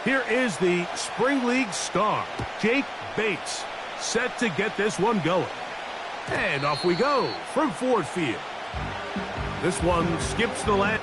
Here is the Spring League star, Jake Bates, set to get this one going. And off we go from Ford Field. This one skips the land.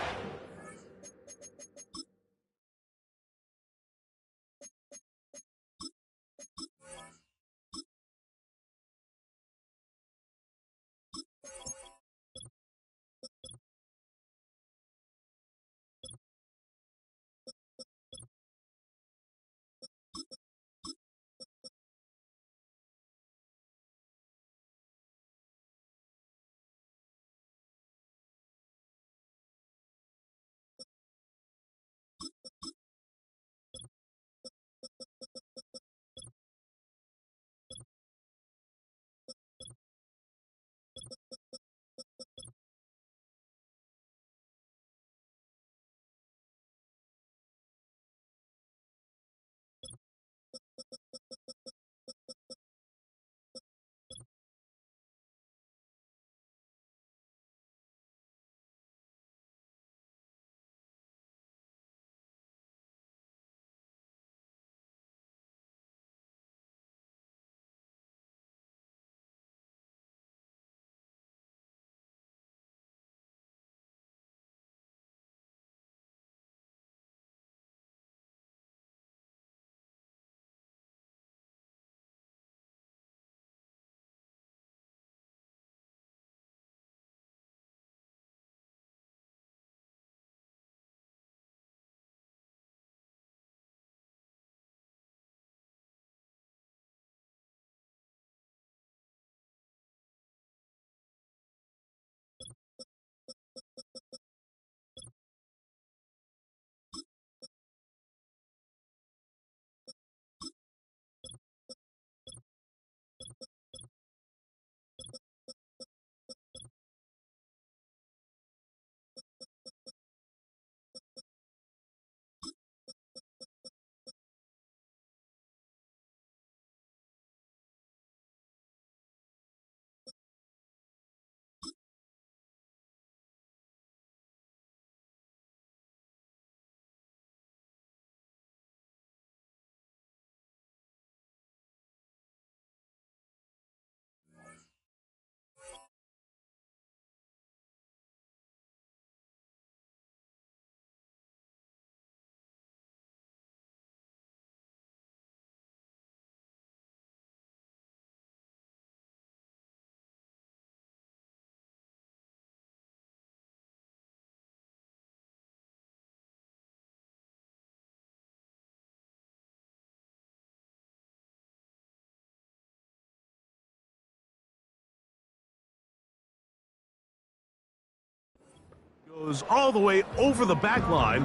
Goes all the way over the back line,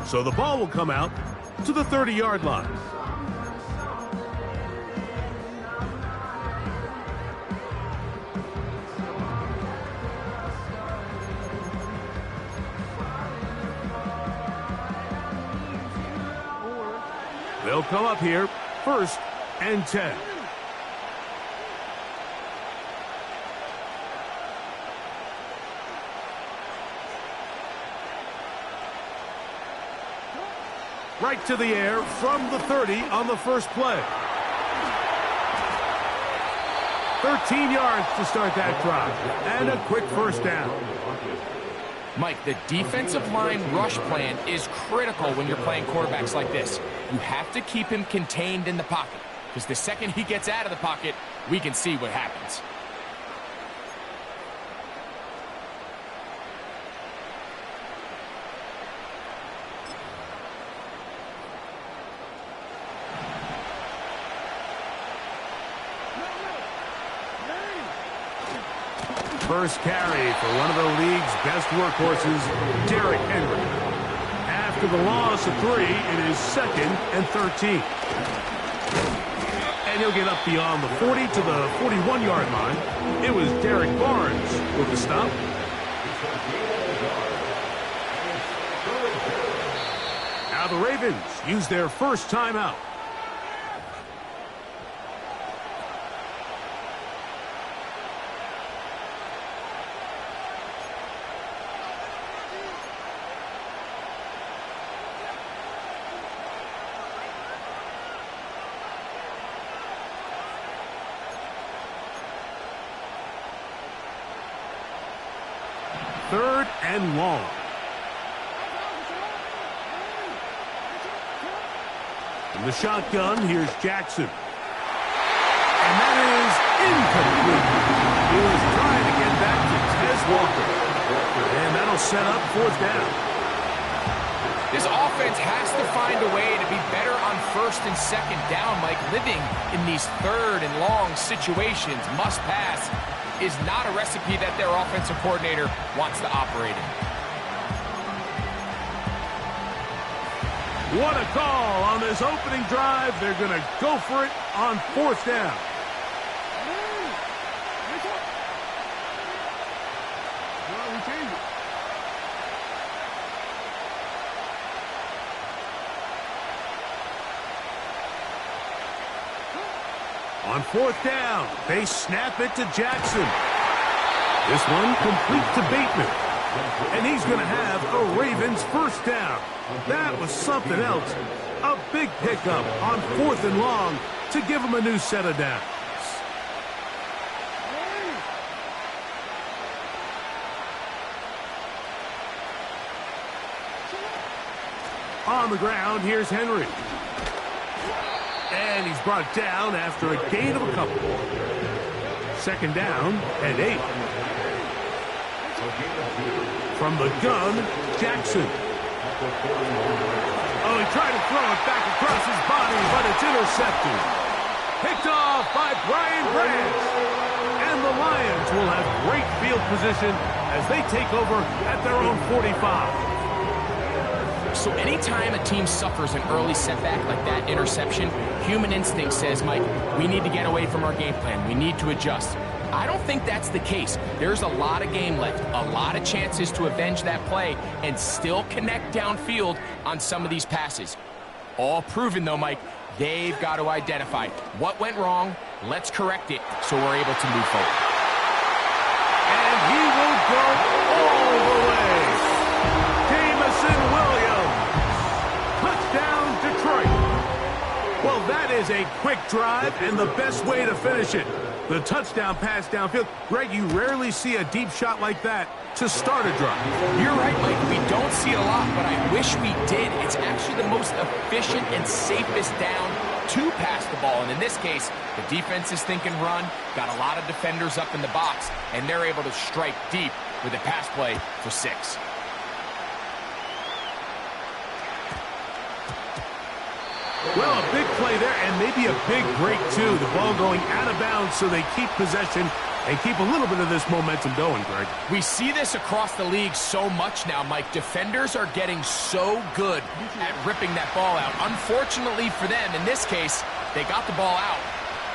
so the ball will come out to the 30-yard line. They'll come up here, 1st and 10. Right to the air from the 30 on the first play. 13 yards to start that drive, and a quick first down. Mike, the defensive line rush plan is critical when you're playing quarterbacks like this. You have to keep him contained in the pocket, because the second he gets out of the pocket, we can see what happens. First carry for one of the league's best workhorses, Derrick Henry. After the loss of 3, it is 2nd and 13. And he'll get up beyond the 40 to the 41-yard line. It was Derek Barnes with the stop. Now the Ravens use their first timeout. 3rd and long. In the shotgun, here's Jackson. And that is incomplete. He was trying to get back to Tez Walker. And that'll set up 4th down. This offense has to find a way to be better on 1st and 2nd down, Mike. Living in these 3rd and long situations, must pass, is not a recipe that their offensive coordinator wants to operate in. What a call on this opening drive. They're going to go for it on 4th down. On 4th down, they snap it to Jackson. This one complete to Bateman. And he's going to have a Ravens 1st down. That was something else. A big pickup on 4th and long to give him a new set of downs. On the ground, here's Henry. And he's brought down after a gain of a couple. 2nd down and 8. From the gun, Jackson. Oh, he tried to throw it back across his body, but it's intercepted. Picked off by Brian Branch. And the Lions will have great field position as they take over at their own 45. So anytime a team suffers an early setback like that interception, human instinct says, Mike, we need to get away from our game plan. We need to adjust. I don't think that's the case. There's a lot of game left, a lot of chances to avenge that play and still connect downfield on some of these passes. All proven, though, Mike, they've got to identify what went wrong. Let's correct it so we're able to move forward. And he will go all the way. Jamison Williams. Touchdown, Detroit. Well, that is a quick drive and the best way to finish it. The touchdown pass downfield. Greg, you rarely see a deep shot like that to start a drive. You're right, Mike. We don't see it a lot, but I wish we did. It's actually the most efficient and safest down to pass the ball. And in this case, the defense is thinking run, got a lot of defenders up in the box, and they're able to strike deep with a pass play for 6. Well, a big play there, and maybe a big break, too. The ball going out of bounds, so they keep possession and keep a little bit of this momentum going, Greg. We see this across the league so much now, Mike. Defenders are getting so good at ripping that ball out. Unfortunately for them, in this case, they got the ball out,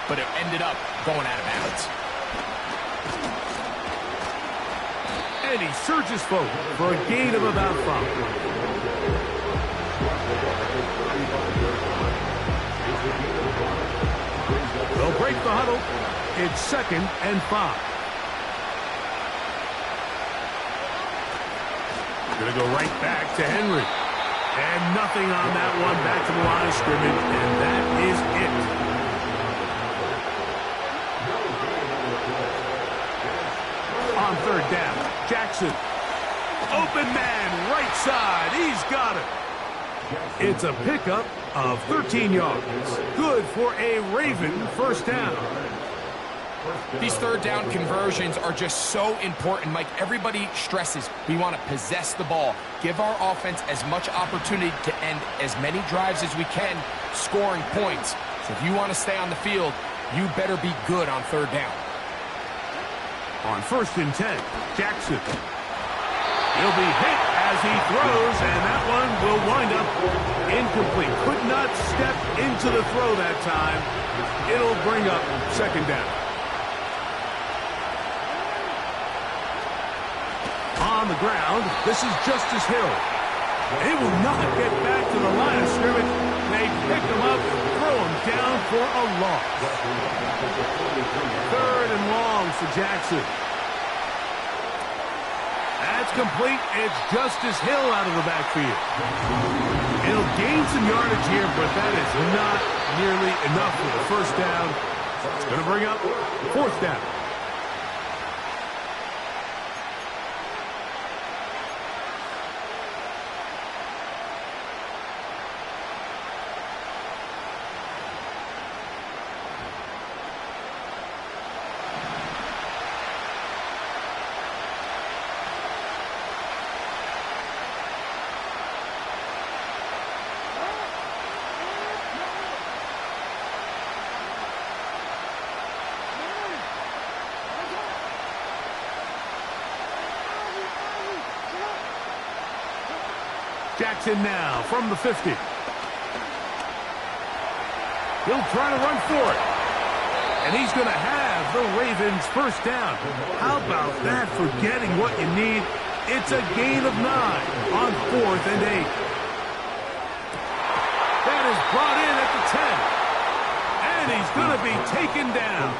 but it ended up going out of bounds. And he surges forward for a gain of about 5. They'll break the huddle. It's 2nd and 5. Going to go right back to Henry. And nothing on that one. Back to the line of scrimmage. And that is it. On 3rd down, Jackson. Open man, right side. He's got it. It's a pickup of 13 yards. Good for a Raven 1st down. These 3rd down conversions are just so important, Mike. Everybody stresses we want to possess the ball, give our offense as much opportunity to end as many drives as we can, scoring points. So if you want to stay on the field, you better be good on 3rd down. On 1st and 10, Jackson. He'll be hit as he throws, and that one will wind up incomplete. Could not step into the throw that time. It'll bring up 2nd down. On the ground, this is Justice Hill. He will not get back to the line of scrimmage. They pick him up, throw him down for a loss. 3rd and long for Jackson. That's complete. It's Justice Hill out of the backfield. He'll gain some yardage here, but that is not nearly enough for the 1st down. It's going to bring up 4th down. Jackson now from the 50. He'll try to run for it. And he's going to have the Ravens first down. How about that for getting what you need? It's a gain of 9 on 4th and 8. That is brought in at the 10. And he's going to be taken down.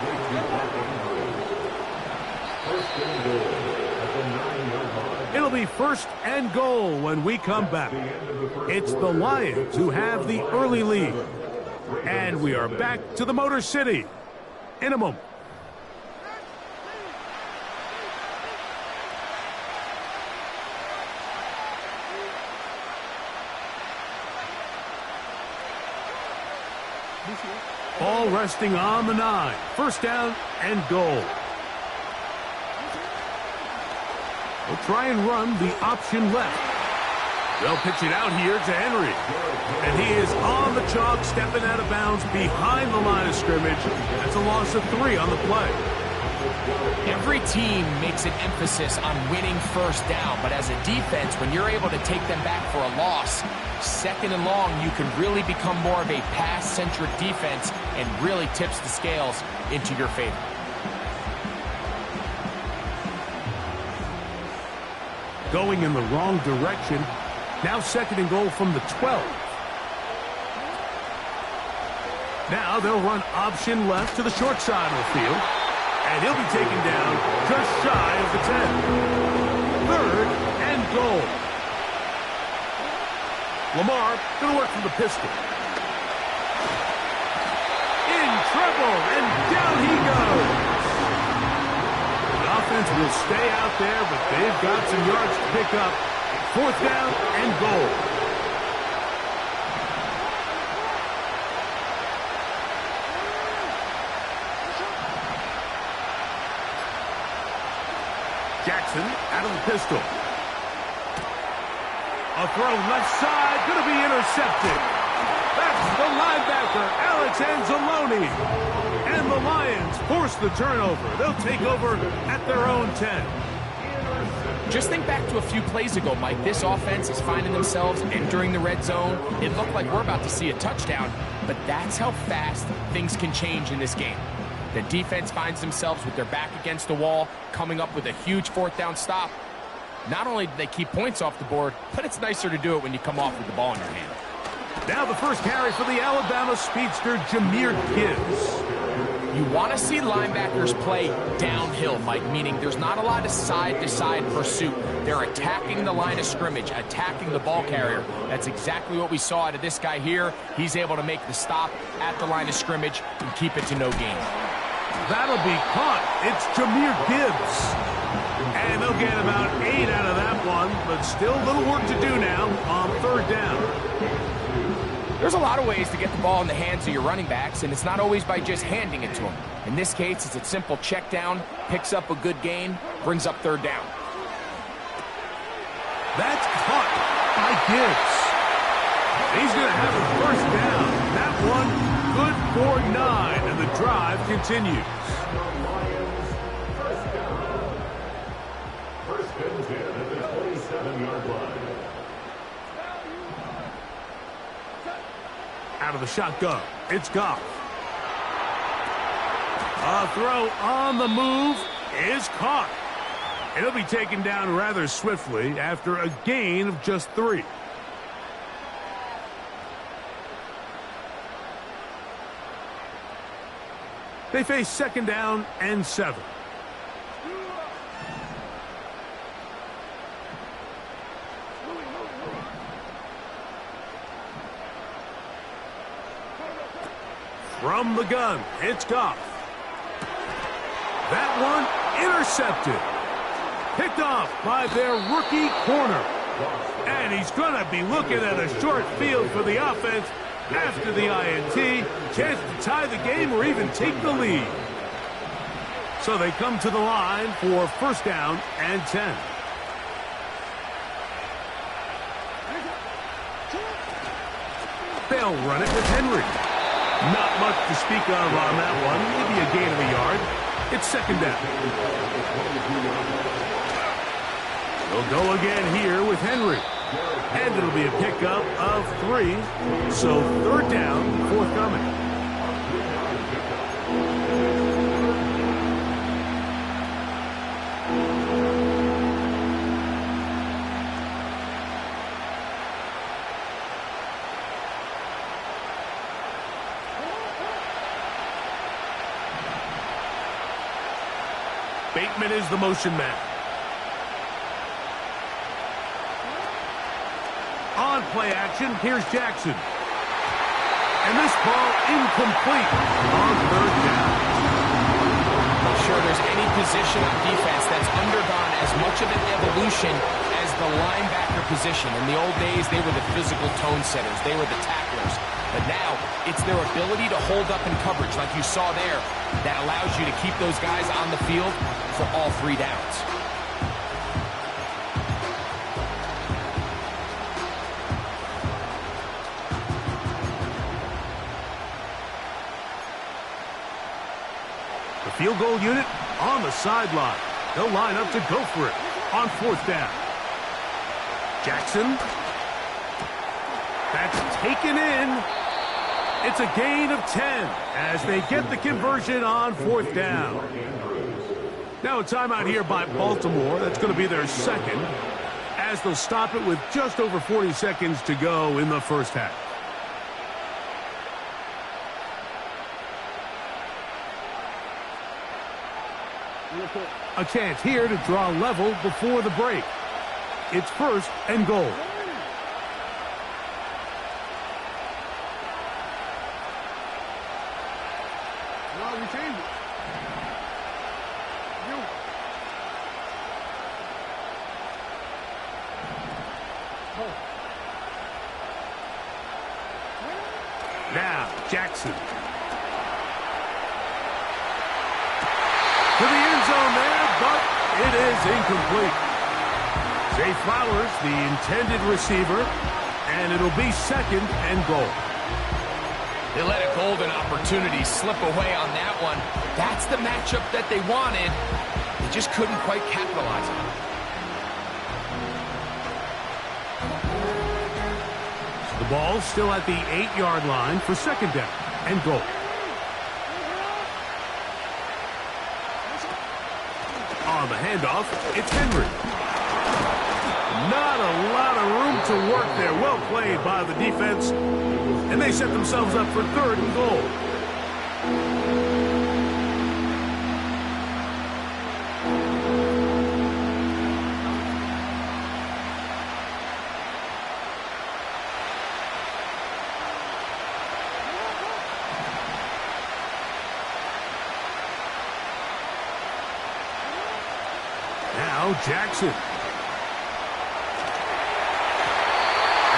It'll be 1st and goal when we come back. It's the Lions who have the early lead. And we are back to the Motor City in a moment. Ball resting on the 9. 1st down and goal. They'll try and run the option left. They'll pitch it out here to Henry. And he is on the chalk, stepping out of bounds behind the line of scrimmage. That's a loss of 3 on the play. Every team makes an emphasis on winning 1st down, but as a defense, when you're able to take them back for a loss, 2nd and long, you can really become more of a pass-centric defense and really tips the scales into your favor. Going in the wrong direction. Now 2nd and goal from the 12. Now they'll run option left to the short side of the field. And he'll be taken down just shy of the 10. 3rd and goal. Lamar going to work from the pistol. In trouble, and down he goes. The offense will stay out there, but they've got some yards to pick up. 4th down and goal. Jackson out of the pistol. A throw left side, going to be intercepted. That's the linebacker, Alex Anzalone. And the Lions force the turnover. They'll take over at their own 10. Just think back to a few plays ago, Mike. This offense is finding themselves entering the red zone. It looked like we're about to see a touchdown, but that's how fast things can change in this game. The defense finds themselves with their back against the wall, coming up with a huge 4th down stop. Not only do they keep points off the board, but it's nicer to do it when you come off with the ball in your hand. Now the first carry for the Alabama speedster, Jahmyr Gibbs. You want to see linebackers play downhill, Mike, meaning there's not a lot of side-to-side pursuit. They're attacking the line of scrimmage, attacking the ball carrier. That's exactly what we saw out of this guy here. He's able to make the stop at the line of scrimmage and keep it to no gain. That'll be caught. It's Jahmyr Gibbs. And they'll get about 8 out of that one, but still a little work to do now on 3rd down. There's a lot of ways to get the ball in the hands of your running backs, and it's not always by just handing it to them. In this case, it's a simple check down, picks up a good gain, brings up 3rd down. That's caught by Gibbs. He's going to have a 1st down. That one good for 9, and the drive continues. First and 10 at the 27-yard line. Out of the shotgun, it's Goff. A throw on the move is caught. It'll be taken down rather swiftly after a gain of just 3. They face 2nd down and 7. From the gun, it's Goff. That one intercepted. Picked off by their rookie corner. And he's going to be looking at a short field for the offense after the INT. Chance to tie the game or even take the lead. So they come to the line for 1st down and 10. They'll run it with Henry. Not much to speak of on that one. Maybe a gain of a yard. It's 2nd down. They'll go again here with Henry. And it'll be a pickup of 3. So 3rd down, forthcoming. Bateman is the motion man. On play action, here's Jackson. And this ball incomplete on 3rd down. I'm sure there's any position on defense that's undergone as much of an evolution as the linebacker position. In the old days, they were the physical tone setters. They were the tacklers. But now, it's their ability to hold up in coverage, like you saw there, that allows you to keep those guys on the field for all 3 downs. The field goal unit on the sideline. They'll line up to go for it on 4th down. Jackson. That's taken in. It's a gain of 10 as they get the conversion on 4th down. Now a timeout here by Baltimore. That's going to be their 2nd as they'll stop it with just over 40 seconds to go in the first half. A chance here to draw level before the break. It's 1st and goal. Now, Jackson. To the end zone there, but it is incomplete. Zay Flowers, the intended receiver, and it'll be 2nd and goal. They let a golden opportunity slip away on that one. That's the matchup that they wanted. They just couldn't quite capitalize on it. The ball still at the 8-yard line for 2nd down and goal. On the handoff, it's Henry. Not a lot of room to work there. Well played by the defense. And they set themselves up for 3rd and goal. Now Jackson.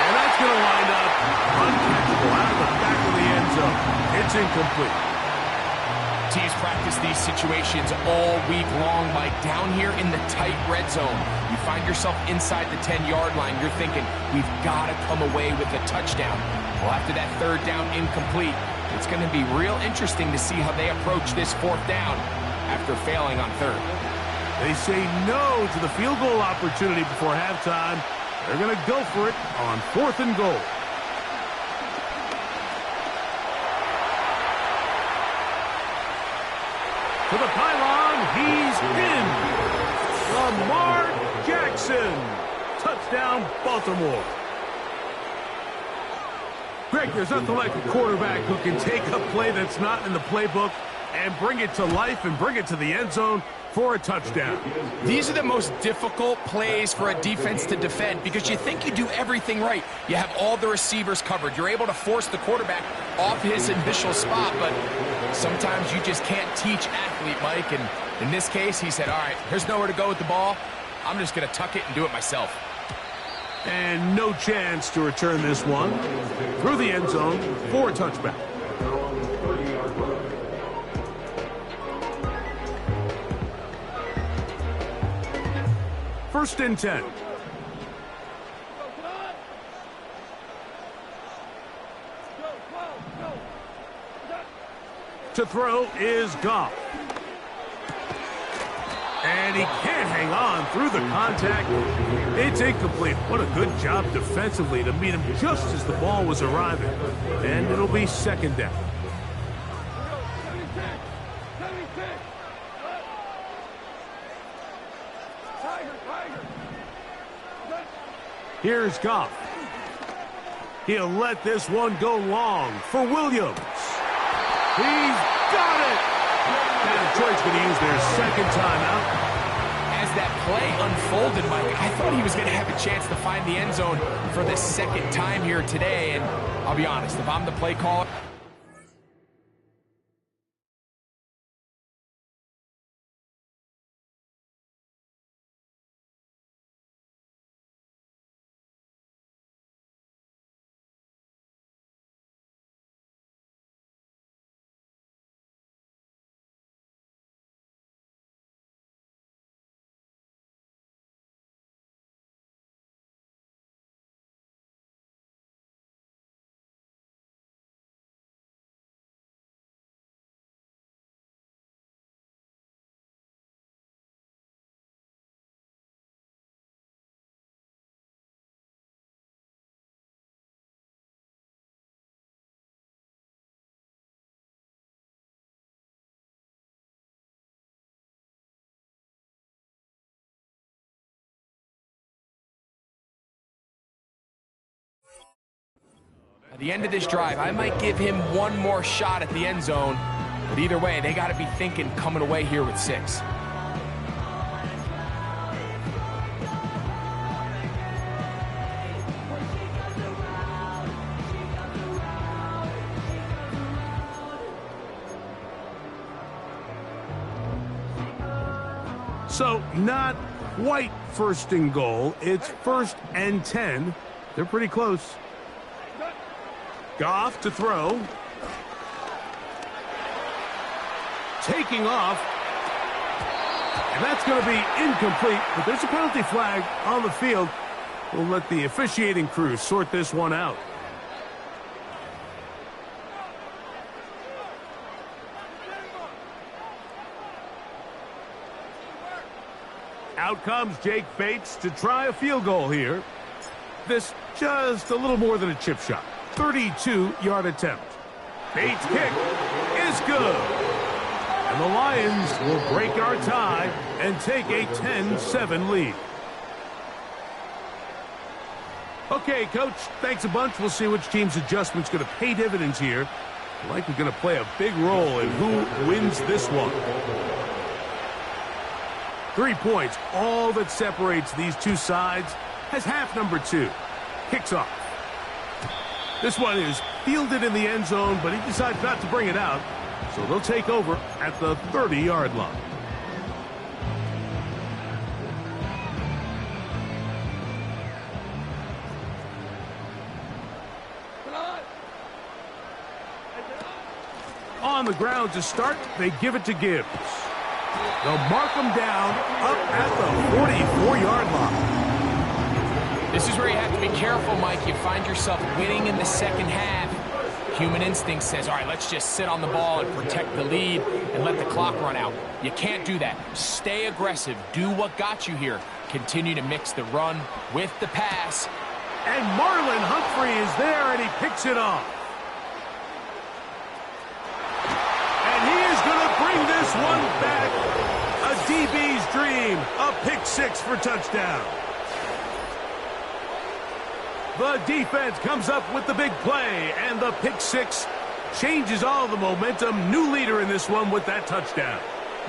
And that's going to wind up uncatchable out of the back of the end zone. It's incomplete. Teams practice these situations all week long, Mike. Down here in the tight red zone, you find yourself inside the 10-yard line. You're thinking, we've got to come away with a touchdown. Well, after that 3rd down incomplete, it's going to be real interesting to see how they approach this 4th down after failing on 3rd. They say no to the field goal opportunity before halftime. They're going to go for it on 4th and goal. To the pylon, he's in. Lamar Jackson. Touchdown, Baltimore. Greg, there's nothing like a quarterback who can take a play that's not in the playbook and bring it to life and bring it to the end zone for a touchdown. These are the most difficult plays for a defense to defend because you think you do everything right. You have all the receivers covered. You're able to force the quarterback off his initial spot, but sometimes you just can't teach athlete, Mike. And in this case, he said, all right, there's nowhere to go with the ball. I'm just going to tuck it and do it myself. And no chance to return this one through the end zone for a touchback. First and 10. To throw is Goff. And he can't hang on through the contact. It's incomplete. What a good job defensively to meet him just as the ball was arriving. And it'll be second down. Here's Goff. He'll let this one go long for Williams. He's got it! And Detroit's going to use their second timeout. As that play unfolded, Mike, I thought he was going to have a chance to find the end zone for the second time here today. And I'll be honest, if I'm the play caller, at the end of this drive, I might give him one more shot at the end zone. But either way, they got to be thinking coming away here with 6. So not quite first and goal. It's first and 10. They're pretty close. Goff to throw. Taking off. And that's going to be incomplete, but there's a penalty flag on the field. We'll let the officiating crew sort this one out. Out comes Jake Bates to try a field goal here. This just a little more than a chip shot. 32-yard attempt. Bates' kick is good. And the Lions will break our tie and take a 10-7 lead. Okay, Coach, thanks a bunch. We'll see which team's adjustment's going to pay dividends here. Likely going to play a big role in who wins this one. 3 points, all that separates these two sides, has half number 2. Kicks off. This one is fielded in the end zone, but he decides not to bring it out. So they'll take over at the 30-yard line. On the ground to start, they give it to Gibbs. They'll mark him down up at the 44-yard line. This is where you have to be careful, Mike. You find yourself winning in the second half. Human instinct says, all right, let's just sit on the ball and protect the lead and let the clock run out. You can't do that. Stay aggressive. Do what got you here. Continue to mix the run with the pass. And Marlon Humphrey is there, and he picks it off. And he is going to bring this one back. A DB's dream. A pick 6 for touchdown. The defense comes up with the big play, and the pick 6 changes all the momentum. New leader in this one with that touchdown.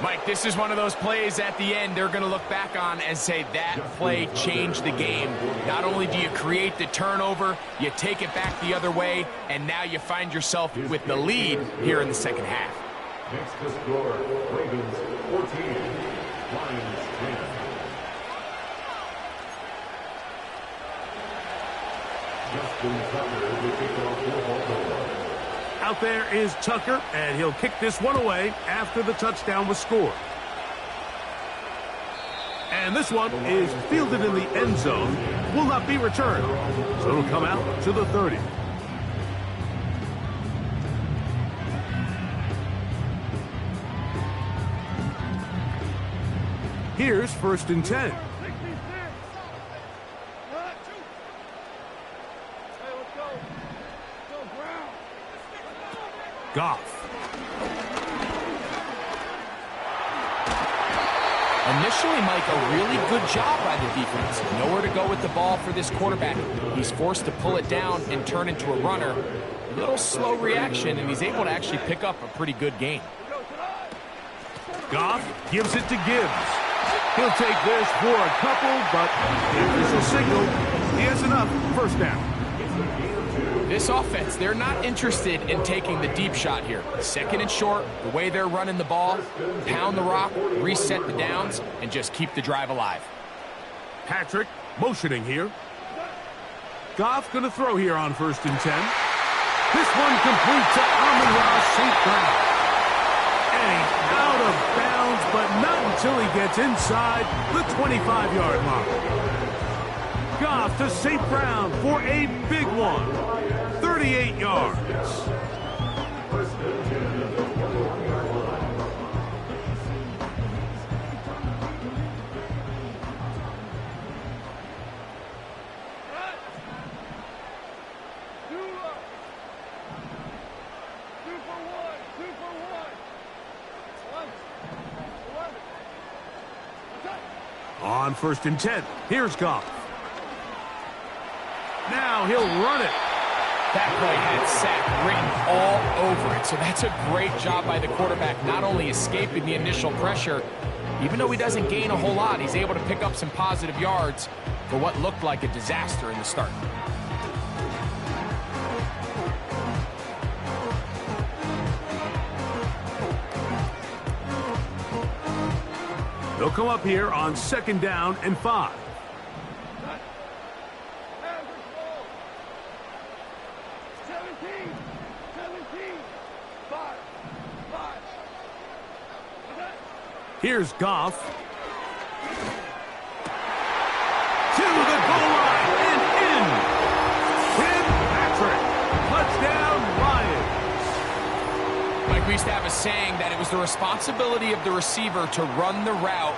Mike, this is one of those plays at the end they're going to look back on and say that play changed the game. Not only do you create the turnover, you take it back the other way, and now you find yourself with the lead here in the second half. Next to score, Ravens 14, Lions 10. Out there is Tucker, and he'll kick this one away after the touchdown was scored. And this one is fielded in the end zone, will not be returned. So it'll come out to the 30. Here's 1st and 10. Goff. Initially, Mike, a really good job by the defense. Nowhere to go with the ball for this quarterback. He's forced to pull it down and turn into a runner. A little slow reaction, and he's able to actually pick up a pretty good gain. Goff gives it to Gibbs. He'll take this for a couple, but the official signal, he has enough. 1st down. This offense, they're not interested in taking the deep shot here. 2nd and short, the way they're running the ball, pound the rock, reset the downs, and just keep the drive alive. Patrick motioning here. Goff going to throw here on 1st and 10. This one complete to Monroe St. Brown. And he's out of bounds, but not until he gets inside the 25-yard line. Goff to St. Brown for a big one. 38 yards. On 1st and 10, here's Goff. Now he'll run it. That play had sack written all over it, so that's a great job by the quarterback, not only escaping the initial pressure, even though he doesn't gain a whole lot, he's able to pick up some positive yards for what looked like a disaster in the start. They'll come up here on 2nd down and 5. Here's Goff. To the goal line and in. Tim Patrick. Touchdown, Lions. Like we used to have a saying that it was the responsibility of the receiver to run the route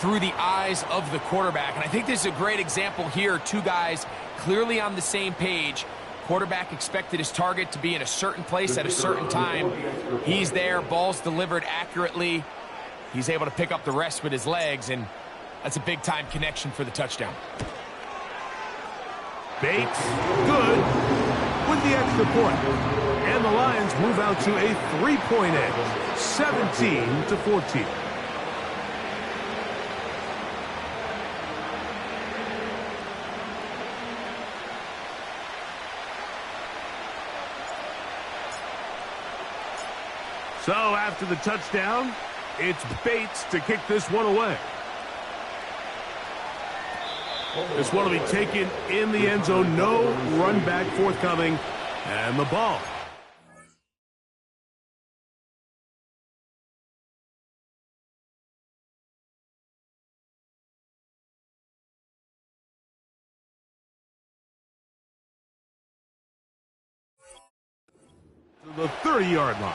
through the eyes of the quarterback. And I think this is a great example here. 2 guys clearly on the same page. Quarterback expected his target to be in a certain place at a certain time. He's there. Ball's delivered accurately. He's able to pick up the rest with his legs, and that's a big-time connection for the touchdown. Bates, good, with the extra point. And the Lions move out to a 3-point edge, 17-14. So after the touchdown, it's Bates to kick this one away. This one will be taken in the end zone. No run back forthcoming. And the ball. To the 30-yard line.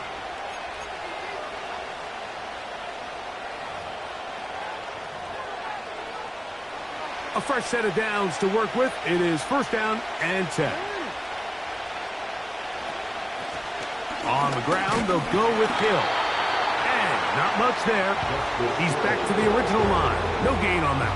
A fresh set of downs to work with. It is 1st down and 10. On the ground, they'll go with Hill. And not much there. He's back to the original line. No gain on that.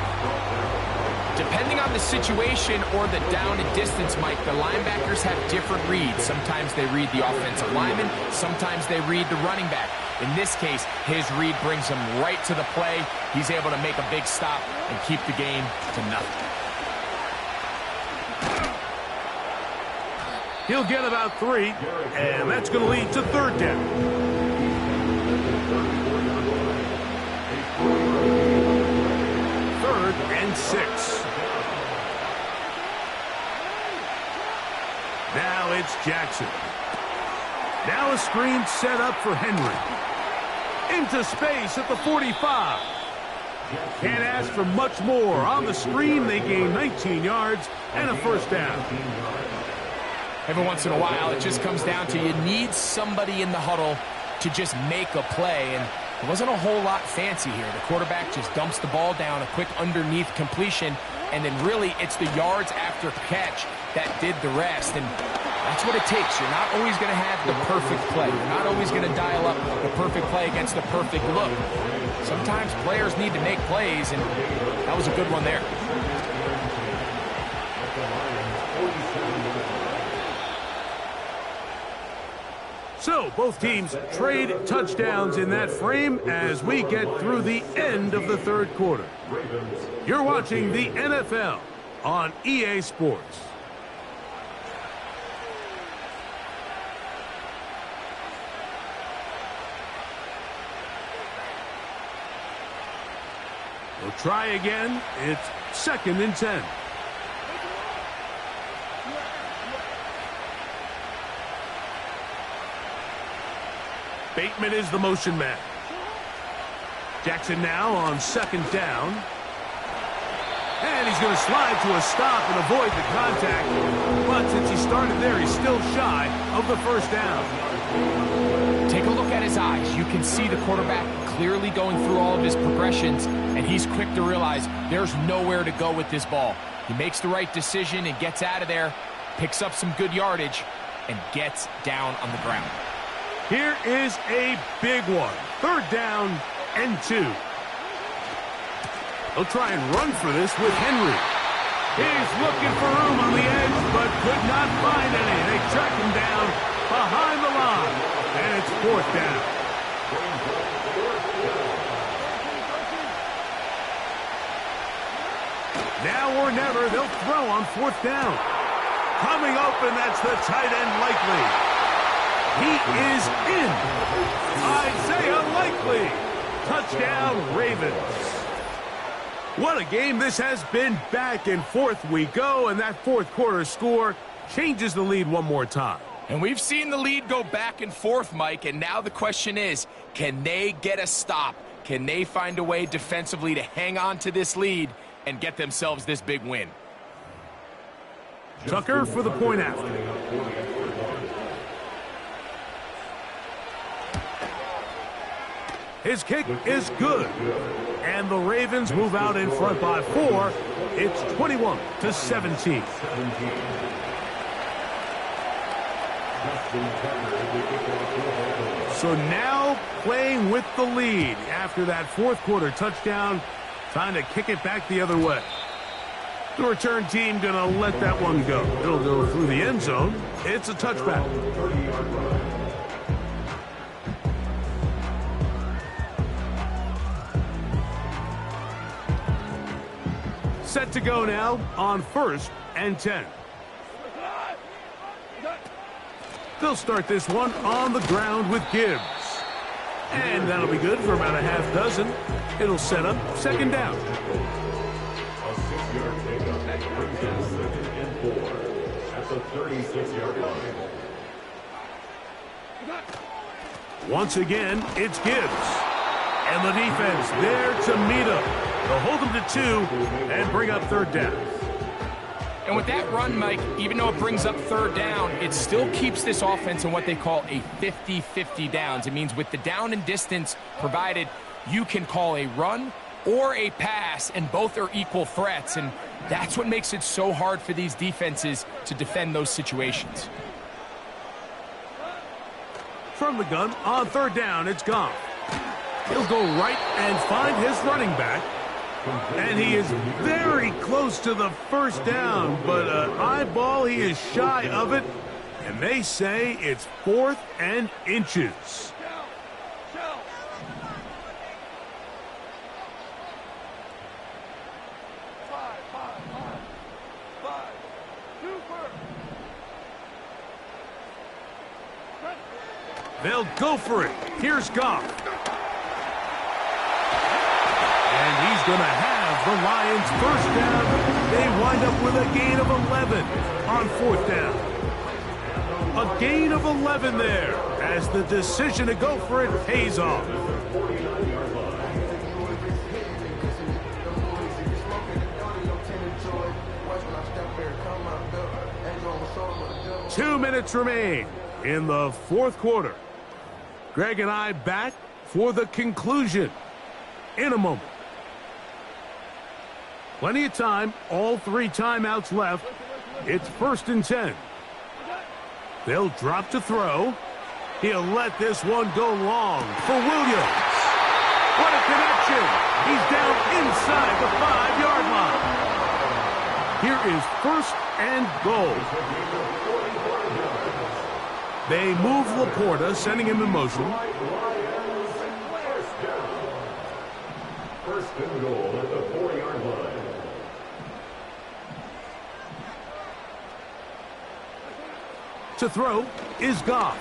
Depending on the situation or the down and distance, Mike, the linebackers have different reads. Sometimes they read the offensive lineman. Sometimes they read the running back. In this case, his read brings him right to the play. He's able to make a big stop and keep the game to nothing. He'll get about 3, and that's going to lead to 3rd down. Third and 6. Now it's Jackson. Now a screen set up for Henry. Into space at the 45. Can't ask for much more. On the screen, they gain 19 yards and a 1st down. Every once in a while, it just comes down to you need somebody in the huddle to just make a play. And It wasn't a whole lot fancy here. The quarterback just dumps the ball down, a quick underneath completion, and then really it's the yards after catch that did the rest. And that's what it takes. You're not always going to have the perfect play. You're not always going to dial up the perfect play against the perfect look. Sometimes players need to make plays, and that was a good one there. So, both teams trade touchdowns in that frame as we get through the end of the third quarter. You're watching the NFL on EA Sports. We'll try again. It's 2nd and 10. Bateman is the motion man. Jackson now on 2nd down. And he's going to slide to a stop and avoid the contact. But since he started there, he's still shy of the 1st down. Take a look at his eyes. You can see the quarterback clearly going through all of his progressions, and he's quick to realize there's nowhere to go with this ball. He makes the right decision and gets out of there, picks up some good yardage, and gets down on the ground. Here is a big one. 3rd down and 2. They'll try and run for this with Henry. He's looking for room on the edge, but could not find any. They track him down behind the line, and it's 4th down. Now or never, they'll throw on 4th down. Coming open, that's the tight end Likely. He is in. Isaiah Likely. Touchdown, Ravens. What a game this has been. Back and forth we go, and that 4th quarter score changes the lead one more time. And we've seen the lead go back and forth, Mike, and now the question is, can they get a stop? Can they find a way defensively to hang on to this lead and get themselves this big win? Tucker for the point after. His kick is good. And the Ravens move out in front by 4. It's 21-17. So now playing with the lead after that 4th quarter touchdown, trying to kick it back the other way. The return team going to let that one go. It'll go through the end zone. It's a touchback. Set to go now on 1st and 10. They'll start this one on the ground with Gibbs. And that'll be good for about a half dozen. It'll set up 2nd down. A 6-yard pickup brings them 2nd and 4 at the 36-yard line. Once again, it's Gibbs. And the defense there to meet him. They'll hold him to 2 and bring up 3rd down. And with that run, Mike, even though it brings up 3rd down, it still keeps this offense in what they call a 50-50 downs. It means with the down and distance provided, you can call a run or a pass, and both are equal threats. And that's what makes it so hard for these defenses to defend those situations. From the gun, on 3rd down, it's Goff. He'll go right and find his running back. And he is very close to the 1st down, but eyeball, he is shy of it. And they say it's 4th and inches. They'll go for it. Here's Goff. And he's going to have the Lions' 1st down. They wind up with a gain of 11 on 4th down. A gain of 11 there as the decision to go for it pays off. Two minutes remain in the 4th quarter. Greg and I back for the conclusion in a moment. Plenty of time, all 3 timeouts left. It's 1st and 10. They'll drop to throw. He'll let this one go long for Williams. What a connection. He's down inside the 5-yard line. Here is 1st and goal. They move Laporta, sending him in motion. 1st and goal at the 4-yard line. To throw is Goff.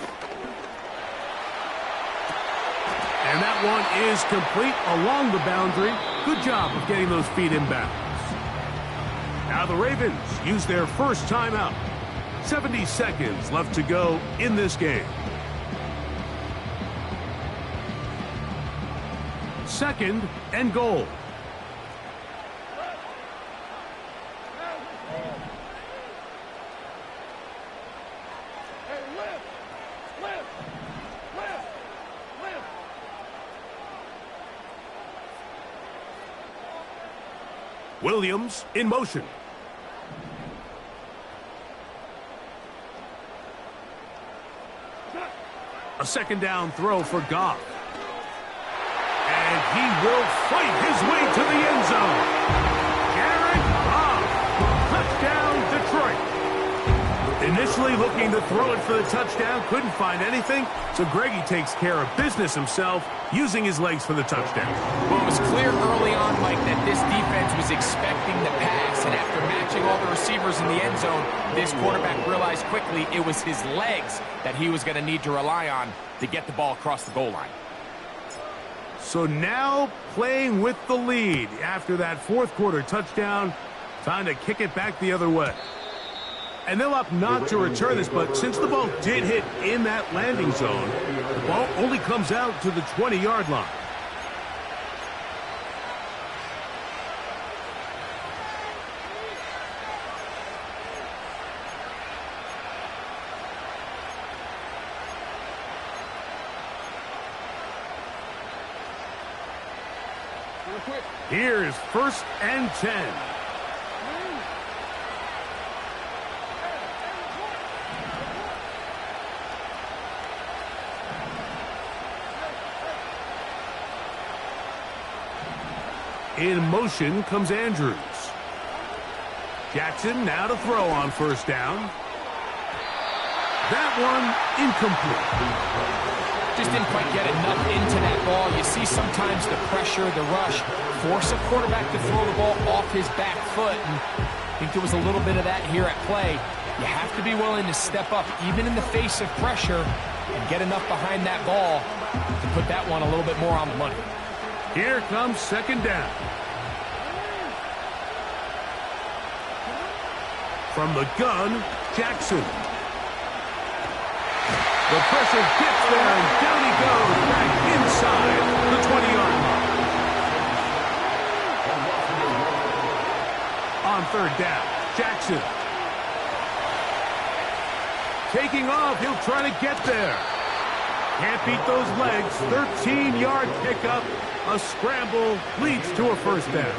And that one is complete along the boundary. Good job of getting those feet inbounds. Now the Ravens use their first timeout. 70 seconds left to go in this game. 2nd and goal. Williams in motion. A 2nd down throw for Goff. And he will fight his way to the end zone. Jared Goff. Touchdown, Detroit. Initially looking to throw it for the touchdown. Couldn't find anything. So Greggy takes care of business himself, using his legs for the touchdown. Well, it was clear early on, Mike, that this defense was expecting the pass. And after matching all the receivers in the end zone, this quarterback realized quickly it was his legs that he was going to need to rely on to get the ball across the goal line. So now playing with the lead after that 4th quarter touchdown, time to kick it back the other way. And they'll opt not to return this, but since the ball did hit in that landing zone, the ball only comes out to the 20-yard line. Here's 1st and 10. In motion comes Andrews. Jackson now to throw on 1st down. That one incomplete. Just didn't quite get enough into that ball. You see sometimes the pressure, the rush, force a quarterback to throw the ball off his back foot. And I think there was a little bit of that here at play. You have to be willing to step up, even in the face of pressure, and get enough behind that ball to put that one a little bit more on the money. Here comes 2nd down. From the gun, Jackson. The pressure gets there, and down he goes back inside the 20-yard line. On 3rd down, Jackson. Taking off, he'll try to get there. Can't beat those legs. 13-yard pickup. A scramble leads to a 1st down.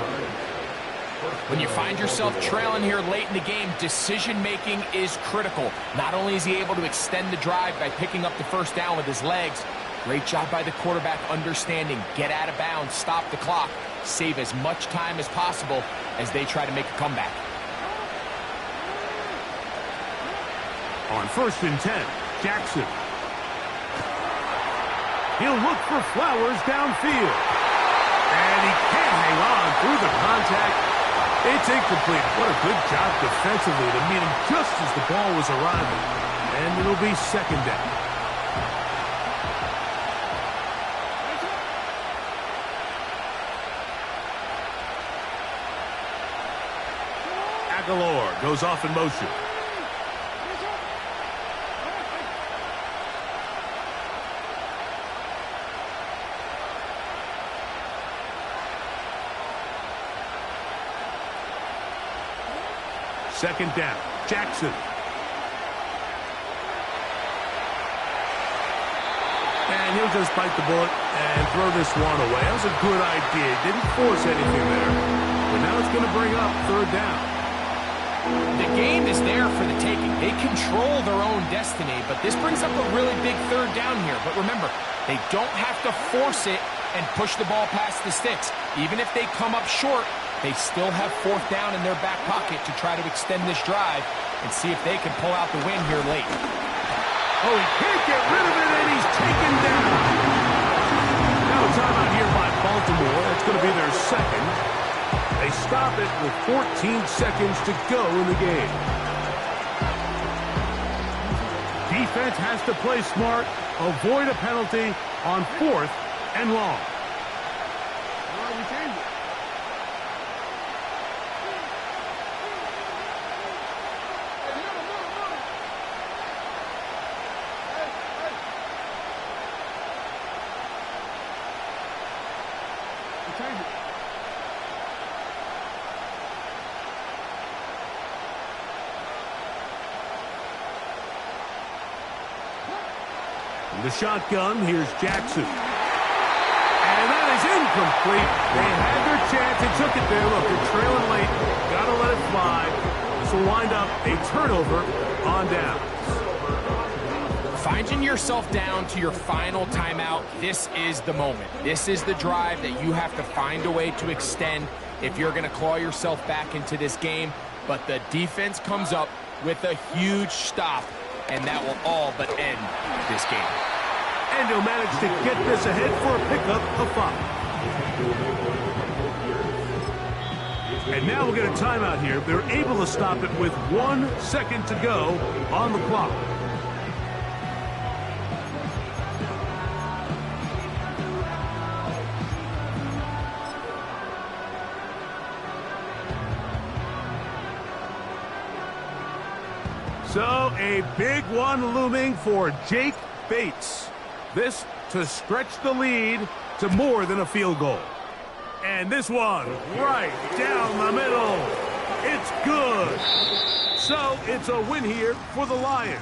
When you find yourself trailing here late in the game, decision-making is critical. Not only is he able to extend the drive by picking up the 1st down with his legs, great job by the quarterback understanding, get out of bounds, stop the clock, save as much time as possible as they try to make a comeback. On 1st and 10, Jackson. He'll look for Flowers downfield. And he can't hang on through the contact. It's incomplete. What a good job defensively to meet him just as the ball was arriving. And it'll be 2nd down. Aguilar goes off in motion. Second down, Jackson. And he'll just bite the bullet and throw this one away. That was a good idea. Didn't force anything there. But now it's going to bring up third down. The game is there for the taking. They control their own destiny, but this brings up a really big third down here. But remember, they don't have to force it and push the ball past the sticks. Even if they come up short, they still have fourth down in their back pocket to try to extend this drive and see if they can pull out the win here late. Oh, he can't get rid of it, and he's taken down. Now a timeout here by Baltimore. That's going to be their second. They stop it with 14 seconds to go in the game. Defense has to play smart, avoid a penalty on 4th and long. The shotgun, here's Jackson. And that is incomplete. They had their chance. They took it there. Look, they're trailing late. Got to let it fly. This will wind up a turnover on downs. Finding yourself down to your final timeout, this is the moment. This is the drive that you have to find a way to extend if you're going to claw yourself back into this game. But the defense comes up with a huge stop, and that will all but end this game. And he'll manage to get this ahead for a pickup of 5. And now we'll get a timeout here. They're able to stop it with 1 second to go on the clock. So a big one looming for Jake Bates. This to stretch the lead to more than a field goal. And this one right down the middle. It's good. So it's a win here for the Lions.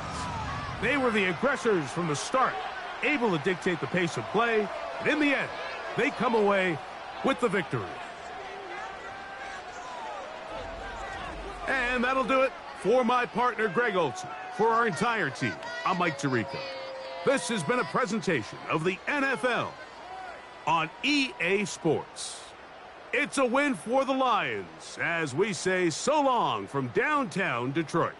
They were the aggressors from the start, able to dictate the pace of play. And in the end, they come away with the victory. And that'll do it for my partner, Greg Olson. For our entire team, I'm Mike Tirico. This has been a presentation of the NFL on EA Sports. It's a win for the Lions as we say so long from downtown Detroit.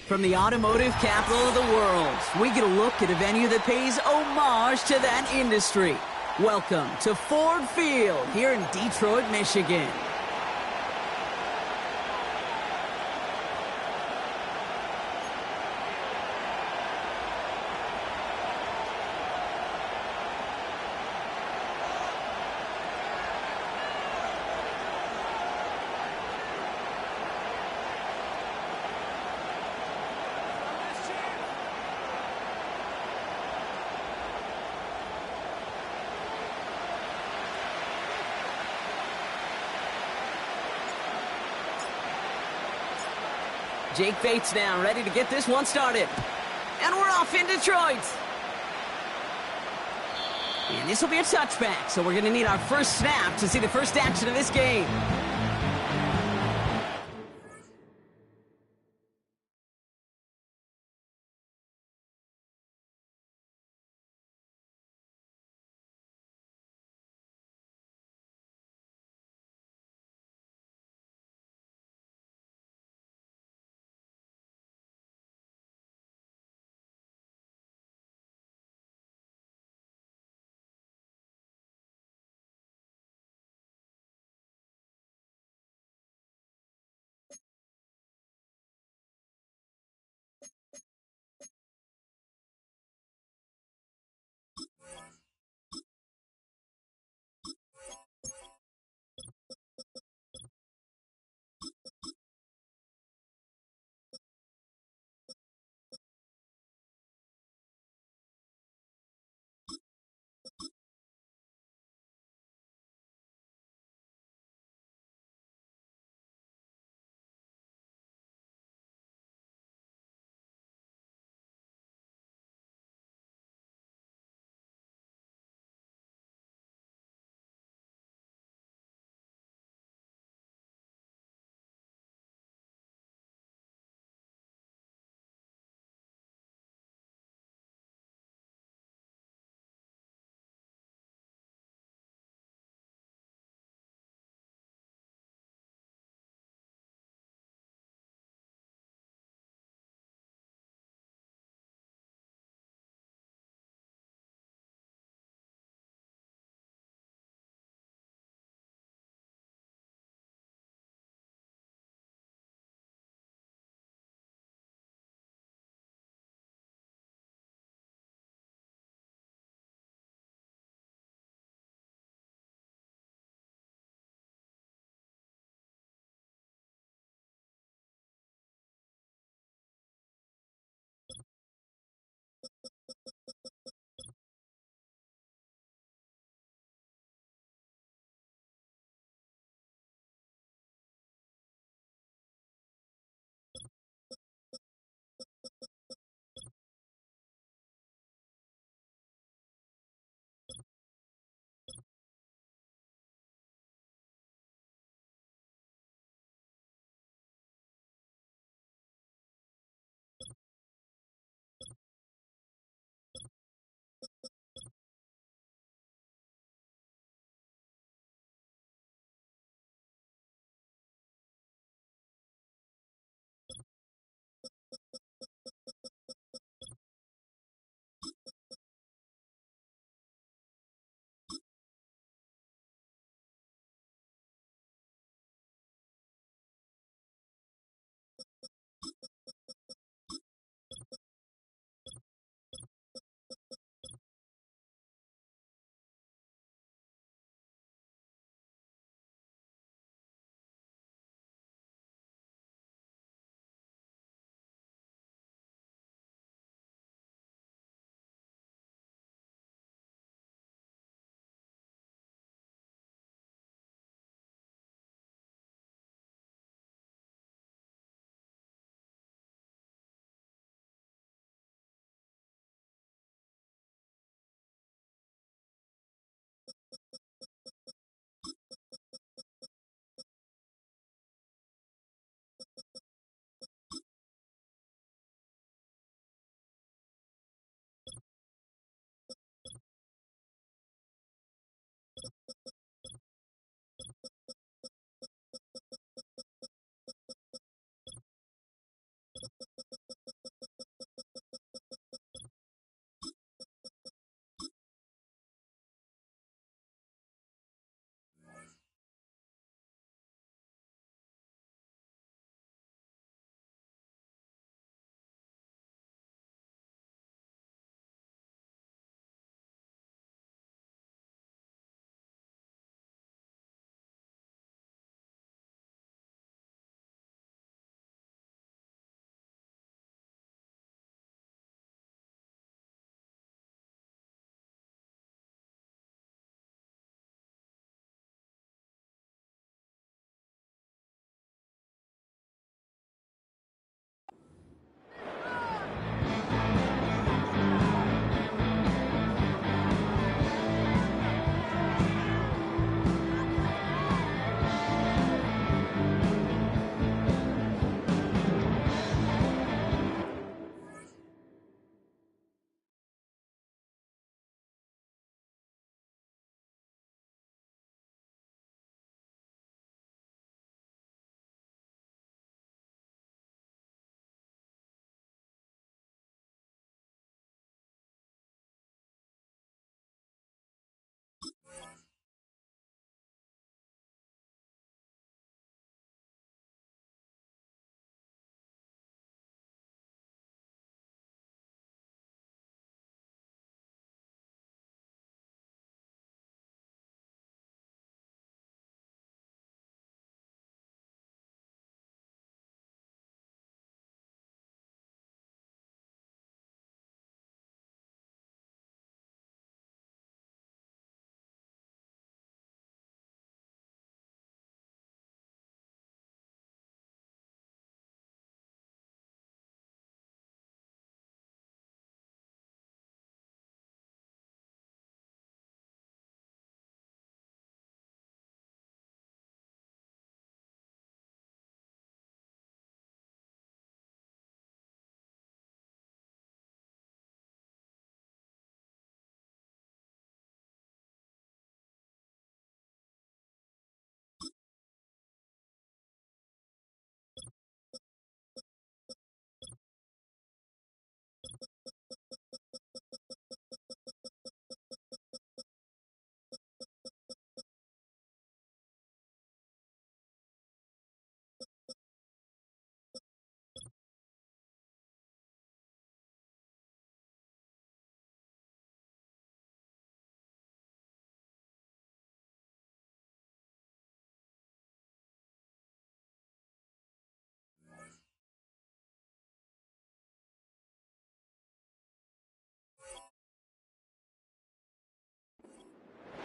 From the automotive capital of the world, we get a look at a venue that pays homage to that industry. Welcome to Ford Field here in Detroit, Michigan. Jake Bates now, ready to get this one started. And we're off in Detroit. And this will be a touchback, so we're going to need our first snap to see the first action of this game.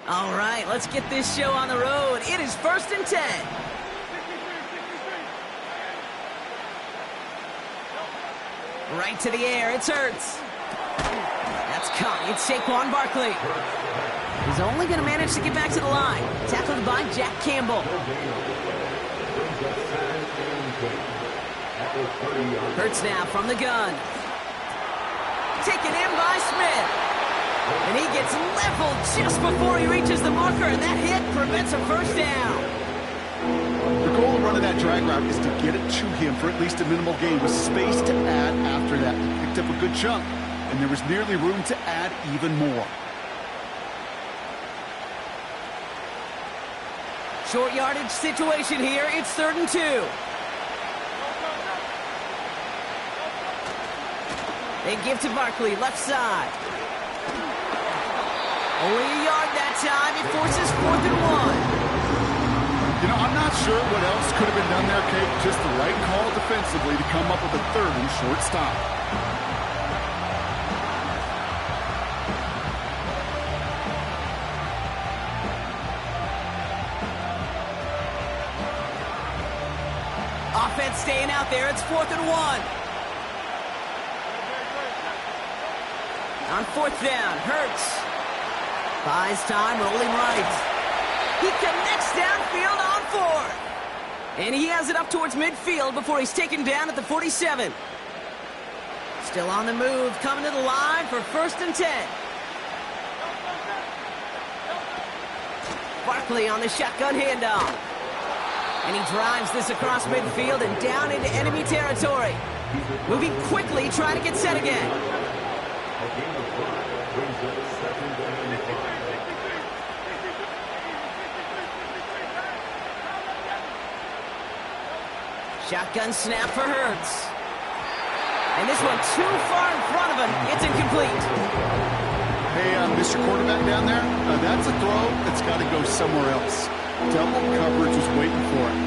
All right, let's get this show on the road. It is 1st and 10. Right to the air, it's Hurts. That's caught. It's Saquon Barkley. He's only going to manage to get back to the line. Tackled by Jack Campbell. Hurts now from the gun. Taken in by Smith. And he gets leveled just before he reaches the marker, and that hit prevents a first down. The goal of running that drag route is to get it to him for at least a minimal gain with space to add after that. He picked up a good chunk, and there was nearly room to add even more. Short yardage situation here. It's 3rd and 2. They give to Barkley, left side. Only a yard that time. It forces 4th and 1. You know, I'm not sure what else could have been done there, Kate. Just the right call defensively to come up with a 3rd and short stop. Offense staying out there. It's 4th and 1. On 4th down, Hurts. Buys time, rolling right. He connects downfield on 4th. And he has it up towards midfield before he's taken down at the 47. Still on the move, coming to the line for 1st and 10. Barkley on the shotgun handoff. And he drives this across midfield and down into enemy territory. Moving quickly, trying to get set again. Shotgun snap for Hurts. And this one too far in front of him. It's incomplete. Hey, Mr. Quarterback down there, that's a throw that's got to go somewhere else. Double coverage was waiting for it.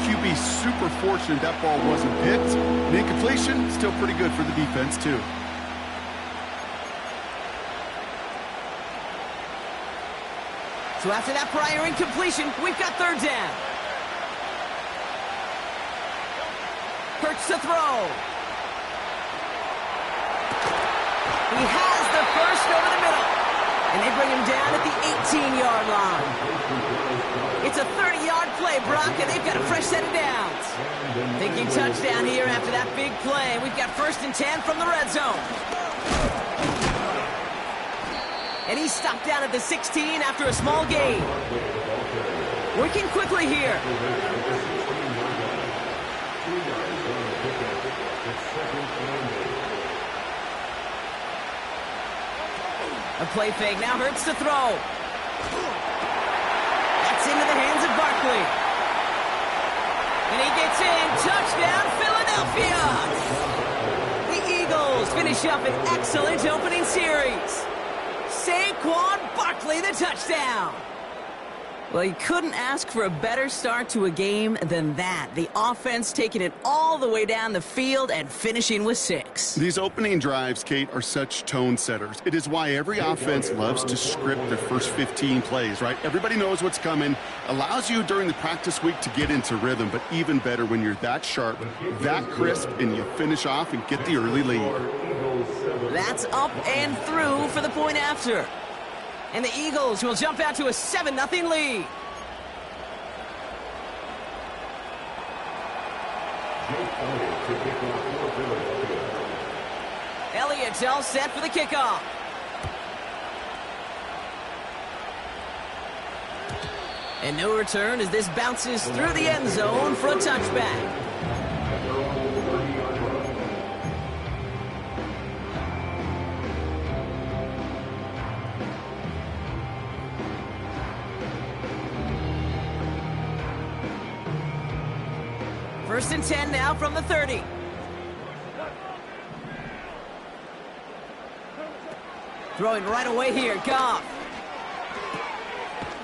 QB super fortunate that ball wasn't picked. An incompletion, still pretty good for the defense, too. So after that prior incompletion, we've got 3rd down. Hurts to throw. He has the first over the middle. And they bring him down at the 18-yard line. It's a 30-yard play, Brock, and they've got a fresh set of downs. Thinking touchdown here after that big play. We've got 1st and 10 from the red zone. And he's stopped down at the 16 after a small gain. Working quickly here. A play fake, now Hurts to throw. That's into the hands of Barkley. And he gets in, touchdown, Philadelphia! The Eagles finish up an excellent opening series. Saquon Barkley, the touchdown. Well, you couldn't ask for a better start to a game than that. The offense taking it all the way down the field and finishing with 6. These opening drives, Kate, are such tone setters. It is why every offense loves to script their first 15 plays, right? Everybody knows what's coming. Allows you during the practice week to get into rhythm, but even better when you're that sharp, that crisp, and you finish off and get the early lead. That's up and through for the point after. And the Eagles will jump out to a 7-0 lead. Elliott's all set for the kickoff. And no return as this bounces through the end zone for a touchback. First and 10 now from the 30. Throwing right away here, Goff.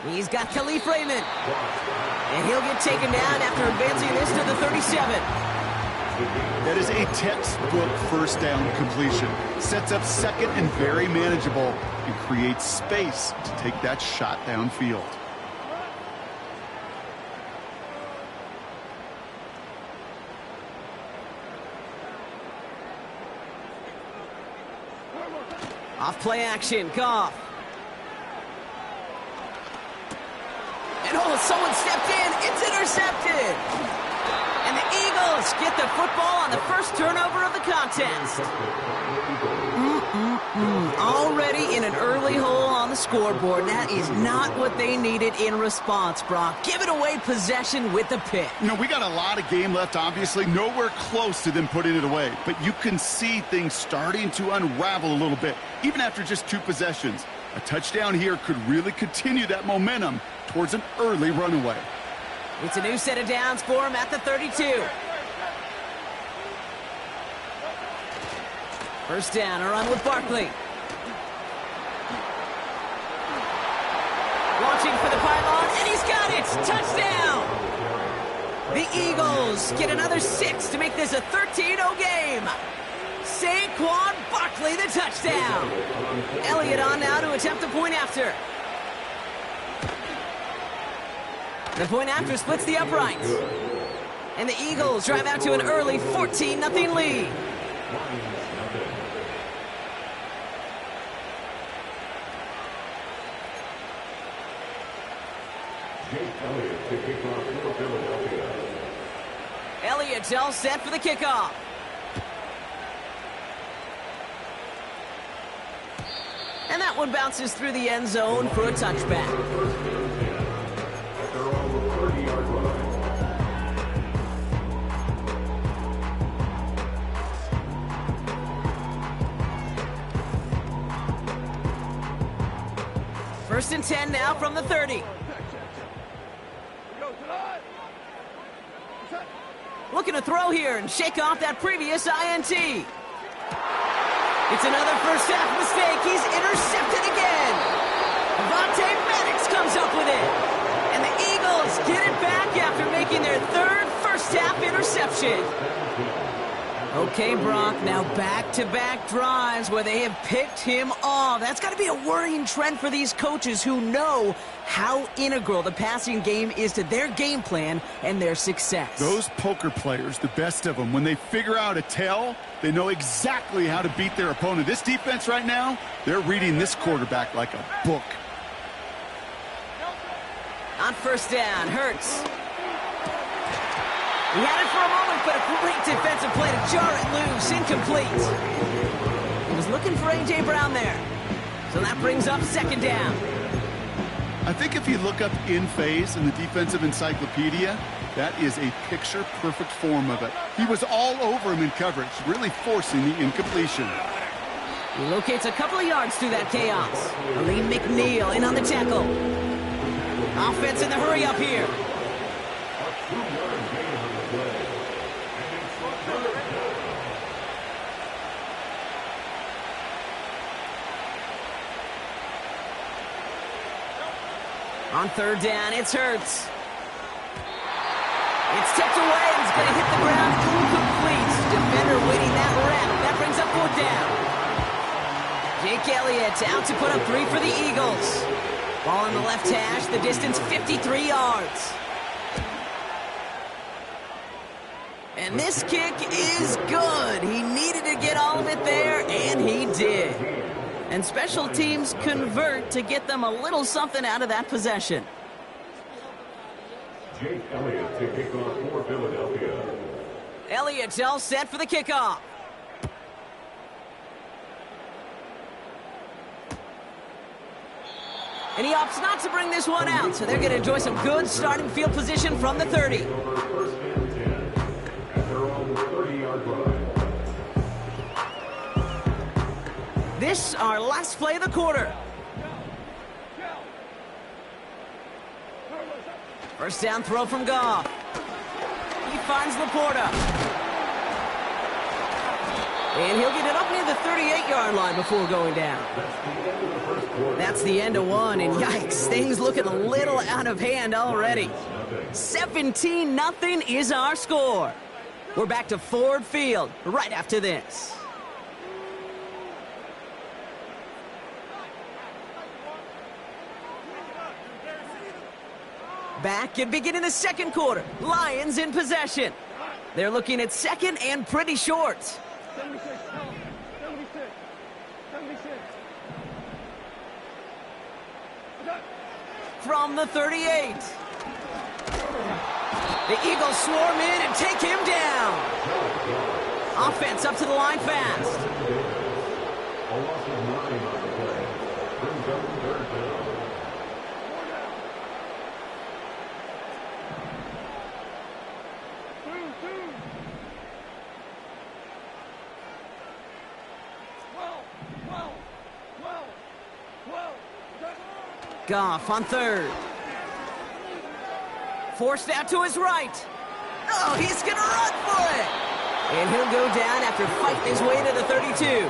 He's got Khalif Raymond. And he'll get taken down after advancing this to the 37. That is a textbook first down completion. Sets up second and very manageable and creates space to take that shot downfield. Off play action, Goff. And oh, someone stepped in. It's intercepted. And the Eagles get the football on the first turnover of the contest. Already in an early hole on the scoreboard. That is not what they needed in response, Brock. Giving away possession with the pick. You know, we got a lot of game left, obviously. Nowhere close to them putting it away. But you can see things starting to unravel a little bit, even after just 2 possessions. A touchdown here could really continue that momentum towards an early runaway. It's a new set of downs for him at the 32. First down, a run with Barkley. Launching for the pylon, and he's got it! Touchdown! The Eagles get another 6 to make this a 13-0 game. Saquon Barkley, the touchdown. Elliott on now to attempt the point after. The point after splits the uprights. And the Eagles drive out to an early 14-0 lead. Elliott's all set for the kickoff. And that one bounces through the end zone for a touchback. First and 10 now from the 30. Looking to throw here and shake off that previous INT. It's another first half mistake. He's intercepted again. Avonte Maddox comes up with it. And the Eagles get it back after making their third first half interception. Okay, Brock, now back-to-back drives where they have picked him off. That's got to be a worrying trend for these coaches who know how integral the passing game is to their game plan and their success. Those poker players, the best of them, when they figure out a tell, they know exactly how to beat their opponent. This defense right now, they're reading this quarterback like a book. On first down, Hurts. He had it for a moment, but a great defensive play to jar it loose. Incomplete. He was looking for A.J. Brown there. So that brings up second down. I think if you look up in phase in the defensive encyclopedia, that is a picture-perfect form of it. He was all over him in coverage, really forcing the incompletion. He locates a couple of yards through that chaos. Aleem McNeil in on the tackle. Offense in the hurry up here. On third down, it's Hurts. It's tipped away and it's going to hit the ground incomplete. Defender waiting that rep. That brings up fourth down. Jake Elliott out to put up 3 for the Eagles. Ball in the left hash, the distance 53 yards. And this kick is good. He needed to get all of it there, and he did. And special teams convert to get them a little something out of that possession. Jake Elliott to kick off for Philadelphia. Elliott's all set for the kickoff. And he opts not to bring this one out, so they're going to enjoy some good starting field position from the 30. First and 10 at their own 30-yard line. This, our last play of the quarter. First down throw from Goff. He finds Laporta. And he'll get it up near the 38-yard line before going down. That's the end of one, and yikes, things looking a little out of hand already. 17-0 is our score. We're back to Ford Field right after this. Back and beginning the second quarter. Lions in possession. They're looking at second and pretty short. 76. From the 38. The Eagles swarm in and take him down. Offense up to the line fast. A loss of 9 on the play. Brings up 3rd down. Goff on 3rd. Forced out to his right. Oh, he's going to run for it. And he'll go down after fighting his way to the 32.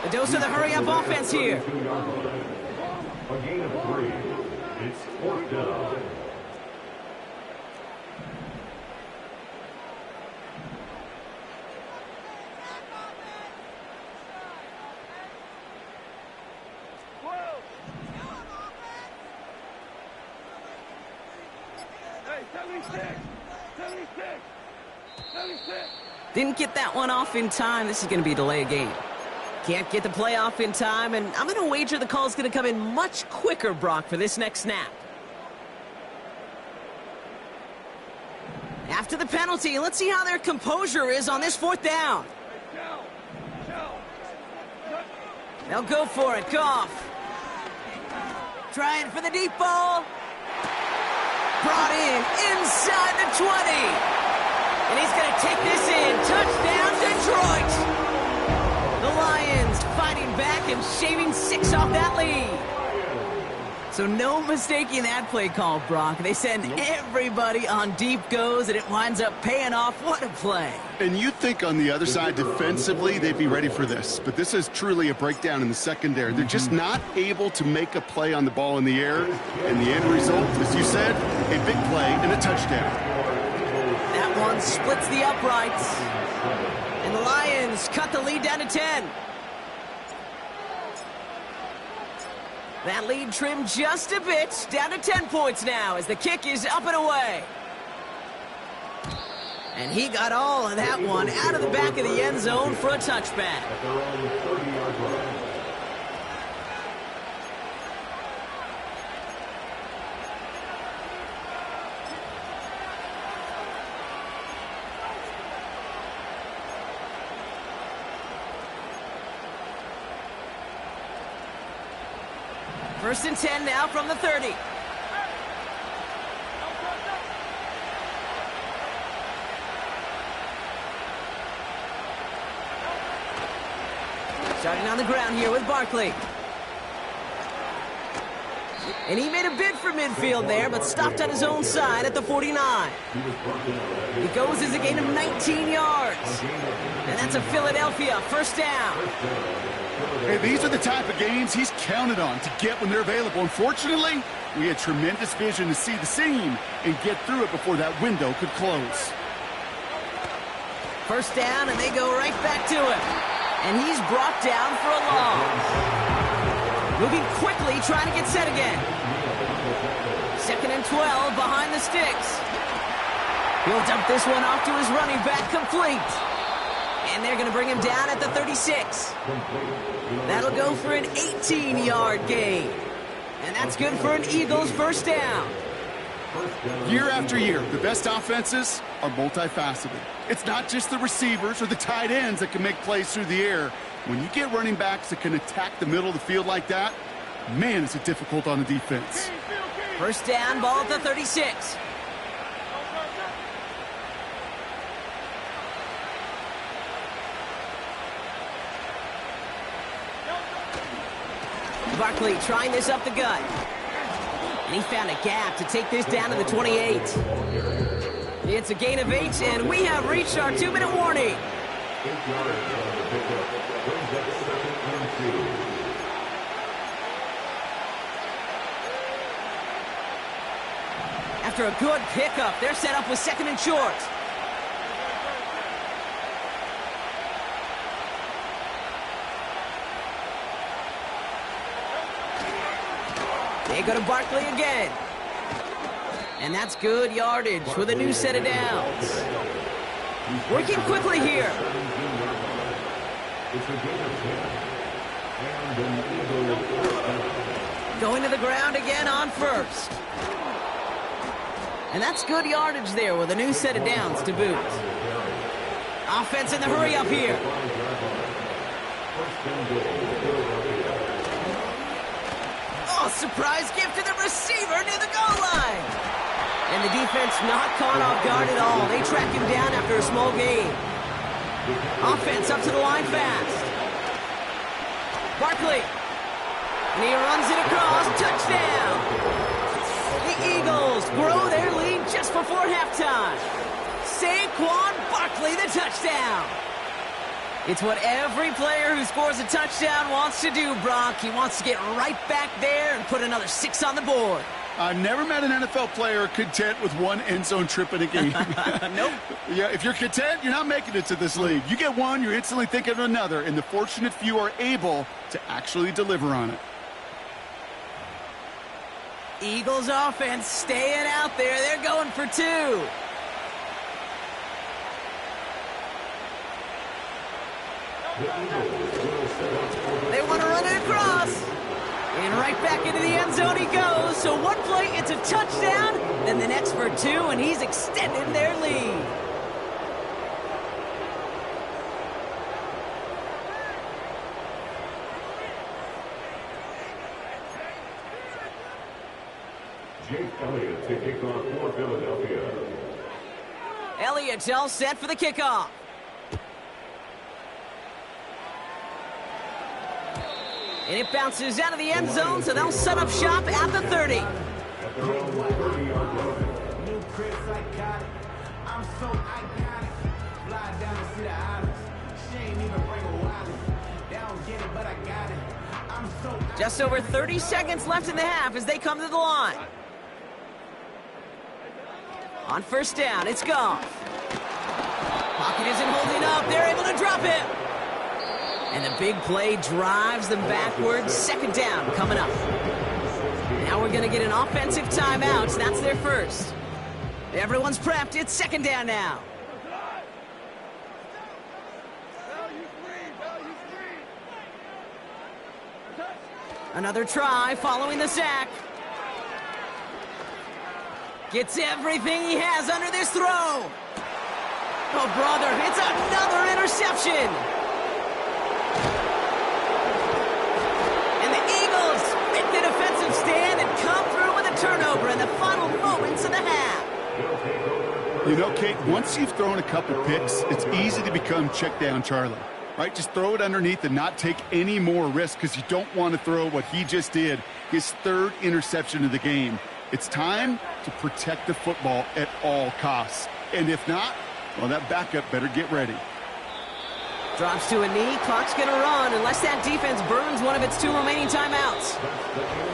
A dose of the hurry-up offense here. A gain of 3. It's 4th down. Didn't get that one off in time. This is going to be a delay of game. Can't get the play off in time, and I'm going to wager the call's going to come in much quicker, Brock, for this next snap. After the penalty, let's see how their composure is on this 4th down. They'll go for it. Goff. Trying for the deep ball. Brought in inside the 20. And he's going to take this in. Touchdown, Detroit. The Lions fighting back and shaving 6 off that lead. So no mistaking that play call, Brock. They send everybody on deep goes, and it winds up paying off. What a play. And you'd think on the other side defensively they'd be ready for this. But this is truly a breakdown in the secondary. They're just not able to make a play on the ball in the air. And the end result, as you said, a big play and a touchdown. That one splits the uprights. And the Lions cut the lead down to 10. That lead trimmed just a bit, down to 10 points now as the kick is up and away. And he got all of that one out of the back of the end zone for a touchback. At their own 30-yard line. First and 10 now from the 30. Starting on the ground here with Barkley. And he made a bid for midfield there, but stopped on his own side at the 49. He goes as a gain of 19 yards. And that's a Philadelphia first down. Hey, these are the type of games he's counted on to get when they're available. Unfortunately, we had tremendous vision to see the seam and get through it before that window could close. First down, and they go right back to him. And he's brought down for a loss. Moving quickly, trying to get set again. 2nd and 12 behind the sticks. He'll dump this one off to his running back, complete. And they're going to bring him down at the 36. That'll go for an 18-yard gain. And that's good for an Eagles first down. Year after year, the best offenses are multifaceted. It's not just the receivers or the tight ends that can make plays through the air. When you get running backs that can attack the middle of the field like that, man, is it difficult on the defense. First down, ball at the 36. Barkley trying this up the gut. And he found a gap to take this down to the 28. It's a gain of 8, and we have reached our 2-minute warning. 8 yards on the pickup. Brings up 2nd and 2. After a good pickup, they're set up with 2nd and short. They go to Barkley again. And that's good yardage with a new set of downs. Working quickly here. Going to the ground again on first. And that's good yardage there with a new set of downs to boot. Offense in the hurry up here. Oh, surprise gift to the receiver near the goal line. And the defense not caught off guard at all. They track him down after a small gain. Offense up to the line fast. Barkley. And he runs it across. Touchdown. The Eagles grow their lead just before halftime. Saquon Barkley, the touchdown. It's what every player who scores a touchdown wants to do, Brock. He wants to get right back there and put another 6 on the board. I've never met an NFL player content with one end zone trip in a game. Nope. Yeah, if you're content, you're not making it to this league. You get one, you're instantly thinking of another, and the fortunate few are able to actually deliver on it. Eagles offense staying out there. They're going for 2. They want to run it across. And right back into the end zone he goes. So one play, it's a touchdown. Then the next for 2, and he's extended their lead. Jake Elliott to kick off for Philadelphia. Elliott's all set for the kickoff. And it bounces out of the end zone, so they'll set up shop at the 30. At their own 30-yard line. Just over 30 seconds left in the half as they come to the line. On first down, it's Goff. Pocket isn't holding up. They're able to drop it. And the big play drives them backwards. Second down coming up. Now we're going to get an offensive timeout. That's their first. Everyone's prepped. It's second down now. Another try following the sack. Gets everything he has under this throw. Oh, brother, it's another interception. And the Eagles make the defensive stand and come through with a turnover in the final moments of the half. You know, Kate, once you've thrown a couple picks, it's easy to become check down Charlie. Right, just throw it underneath and not take any more risk because you don't want to throw what he just did, his 3rd interception of the game. It's time to protect the football at all costs. And if not, well, that backup better get ready. Drops to a knee, clock's going to run unless that defense burns one of its 2 remaining timeouts.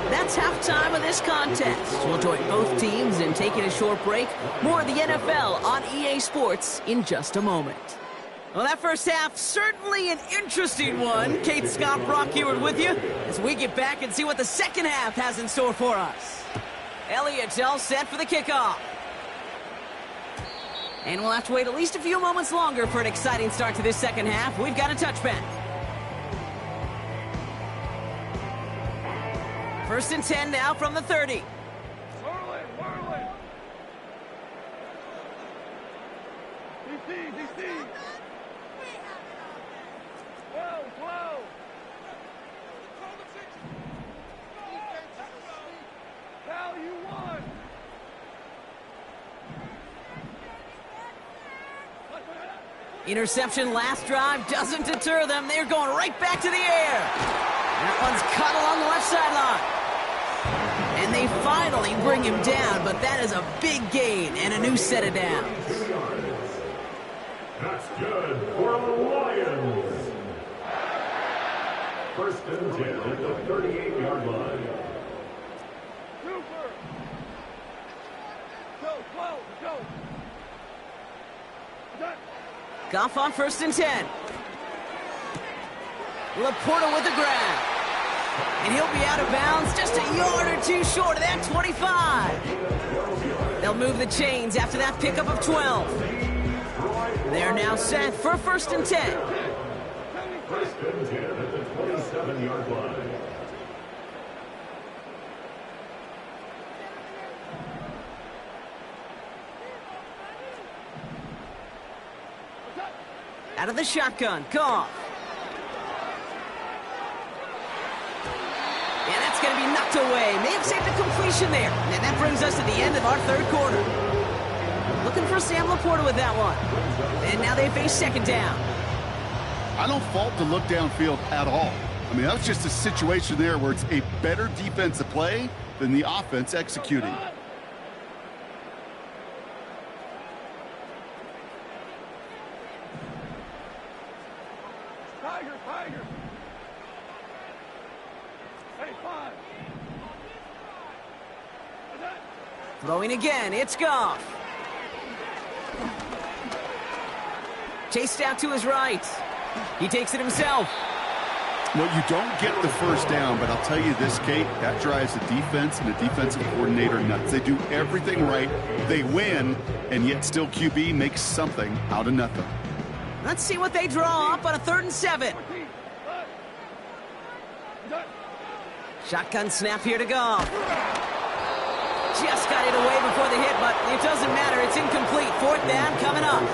That's halftime of this contest. We'll join both teams in taking a short break. More of the NFL on EA Sports in just a moment. Well, that first half, certainly an interesting one. Kate, Scott, Brock Heward with you as we get back and see what the second half has in store for us. Elliott's all set for the kickoff. And we'll have to wait at least a few moments longer for an exciting start to this second half. We've got a touchback. First and 10 now from the 30. Interception last drive doesn't deter them. They're going right back to the air. That one's caught along the left sideline. And they finally bring him down, but that is a big gain and a new set of downs. That's good for the Lions. First and 10 at the 38-yard line. Goff on first and 10. Laporta with the grab. And he'll be out of bounds just a yard or two short of that 25. They'll move the chains after that pickup of 12. They're now set for 1st and 10. 1st and 10 at the 27-yard line. Out of the shotgun, Goff. And that's going to be knocked away. May have saved a completion there. And that brings us to the end of our 3rd quarter. Looking for Sam Laporta with that one. And now they face 2nd down. I don't fault the look downfield at all. I mean, that was just a situation there where it's a better defensive play than the offense executing. Tiger. Hey, 5. Throwing again, it's Goff. Chased out to his right. He takes it himself. Well, you don't get the 1st down, but I'll tell you this, Kate, that drives the defense and the defensive coordinator nuts. They do everything right. They win, and yet still QB makes something out of nothing. Let's see what they draw up on a 3rd and 7. Shotgun snap here to Goff. Just got it away before the hit, but it doesn't matter. It's incomplete. 4th down coming up.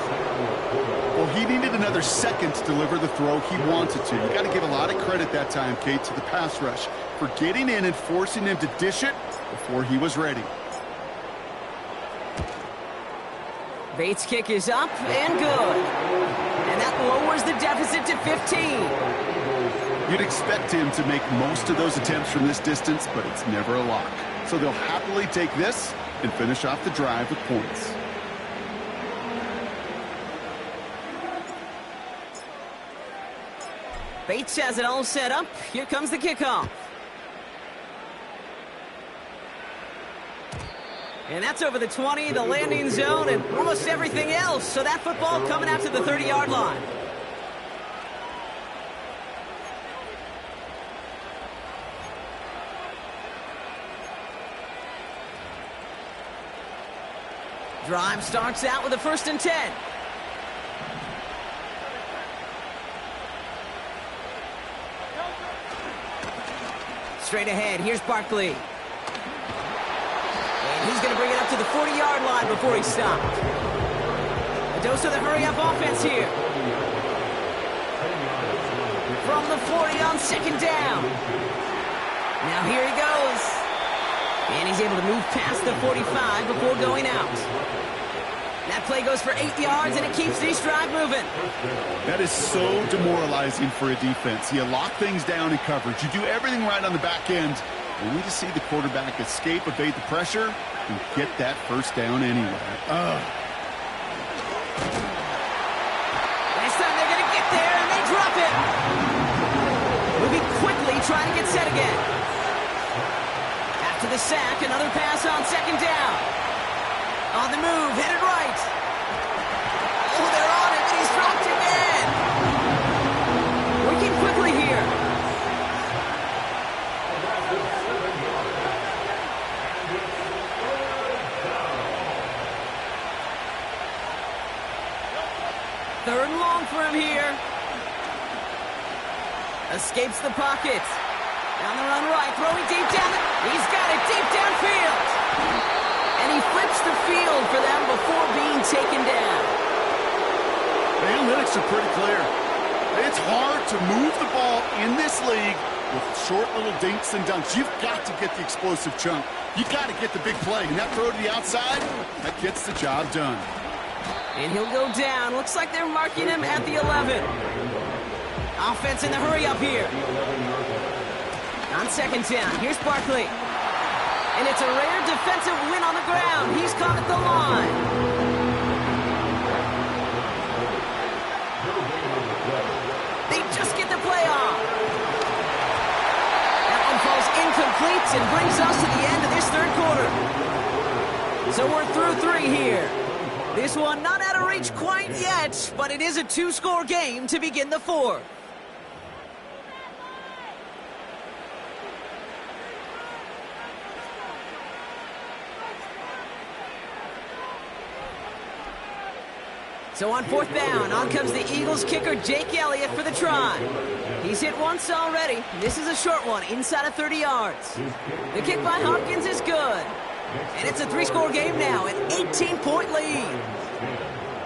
Well, he needed another second to deliver the throw he wanted to. You got to give a lot of credit that time, Kate, to the pass rush for getting in and forcing him to dish it before he was ready. Bates' kick is up and good. And that lowers the deficit to 15. You'd expect him to make most of those attempts from this distance, but it's never a lock. So they'll happily take this and finish off the drive with points. Bates has it all set up. Here comes the kickoff. And that's over the 20, the landing zone, and almost everything else. So that football coming out to the 30-yard line. Drive starts out with a 1st and 10. Straight ahead, here's Barkley. And he's going to bring it up to the 40-yard line before he stopped. A dose of the hurry-up offense here. From the 40 on 2nd down. Now here he goes. And he's able to move past the 45 before going out. That play goes for 8 yards, and it keeps this drive moving. That is so demoralizing for a defense. You lock things down in coverage. You do everything right on the back end, only to see the quarterback escape, evade the pressure, and get that 1st down anyway. This time they're going to get there, and they drop it. Moving quickly, trying to get set again. After the sack, another pass on 2nd down. On the move, headed right. Oh, they're on it, and he's dropped again. Working quickly here. Third and long for him here. Escapes the pocket. Down the run right, throwing deep down. He's got it deep downfield. And he flips the field for them before being taken down. The analytics are pretty clear. It's hard to move the ball in this league with short little dinks and dunks. You've got to get the explosive chunk. You've got to get the big play. And that throw to the outside, that gets the job done. And he'll go down. Looks like they're marking him at the 11. Offense in the hurry up here. On 2nd down, here's Barkley. And it's a rare defensive win on the ground. He's caught at the line. They just get the play off. That one falls incomplete and brings us to the end of this 3rd quarter. So we're through 3 here. This one not out of reach quite yet, but it is a 2-score game to begin the 4th. So on 4th down, on comes the Eagles kicker, Jake Elliott, for the try. He's hit once already. This is a short one, inside of 30 yards. The kick by Hopkins is good. And it's a 3-score game now, an 18-point lead.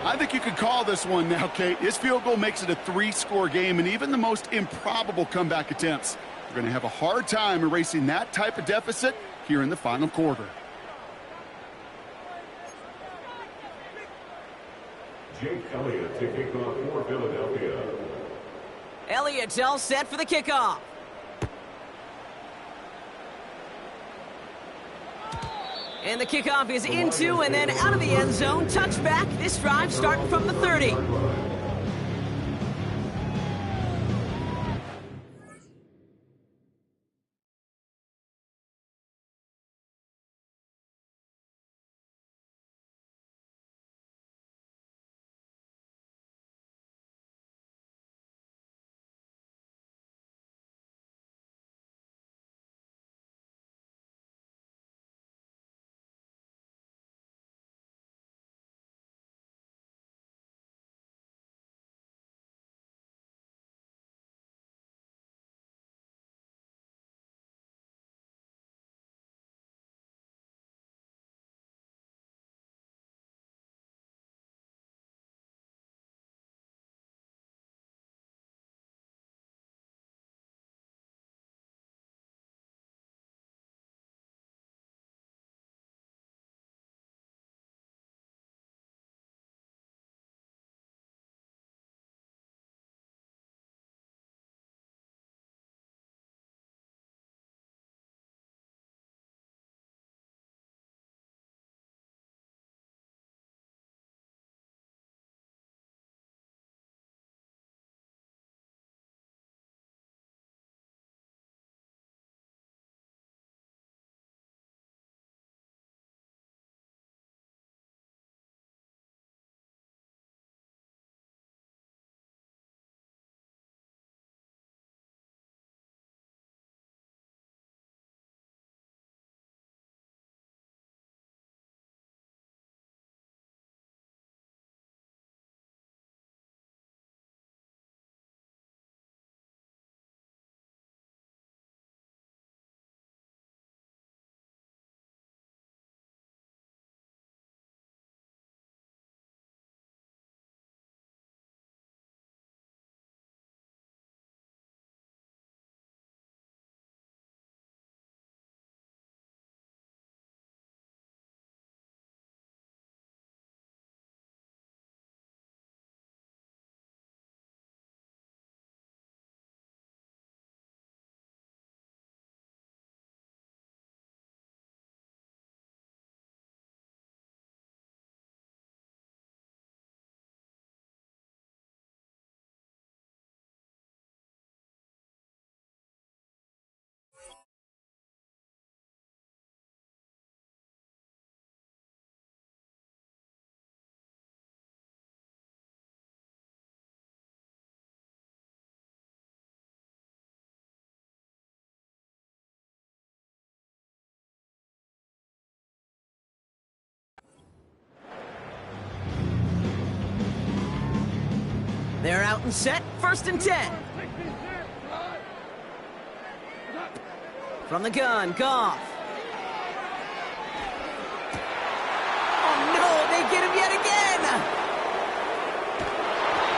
I think you could call this one now, Kate. This field goal makes it a 3-score game, and even the most improbable comeback attempts are going to have a hard time erasing that type of deficit here in the final quarter. Jake Elliott to kick off for Philadelphia. Elliott's all set for the kickoff. And the kickoff is into and then out of the end zone. Touchback. This drive starting from the 30. They're out and set, 1st and 10. From the gun, Goff. Oh no, they get him yet again!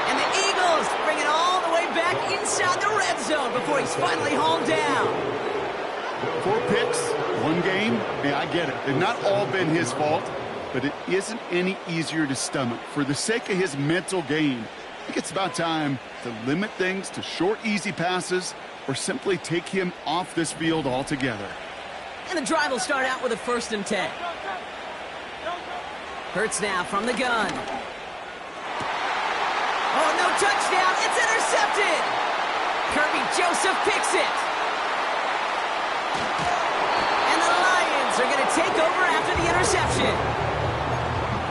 And the Eagles bring it all the way back inside the red zone before he's finally hauled down. 4 picks, 1 game. Yeah, I get it. They've not all been his fault, but it isn't any easier to stomach. For the sake of his mental game, I think it's about time to limit things to short, easy passes or simply take him off this field altogether. And the drive will start out with a 1st and 10. Hurts now from the gun. Oh, no touchdown. It's intercepted. Kirby Joseph picks it. And the Lions are going to take over after the interception.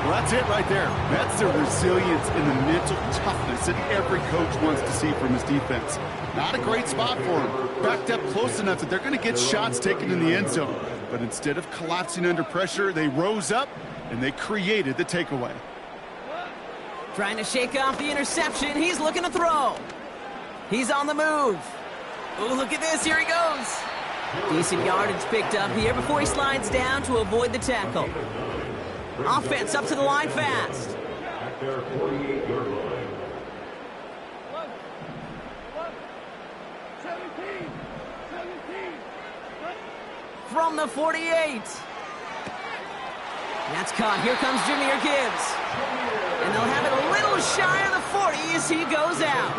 Well, that's it right there. That's the resilience and the mental toughness that every coach wants to see from his defense. Not a great spot for him. Backed up close enough that they're going to get shots taken in the end zone. But instead of collapsing under pressure, they rose up and they created the takeaway. Trying to shake off the interception. He's looking to throw. He's on the move. Oh, look at this. Here he goes. Decent yardage picked up here before he slides down to avoid the tackle. Offense up to the line fast. At their 48-yard line. 17. From the 48. That's caught. Here comes Jameer Gibbs. And they'll have it a little shy of the 40 as he goes out.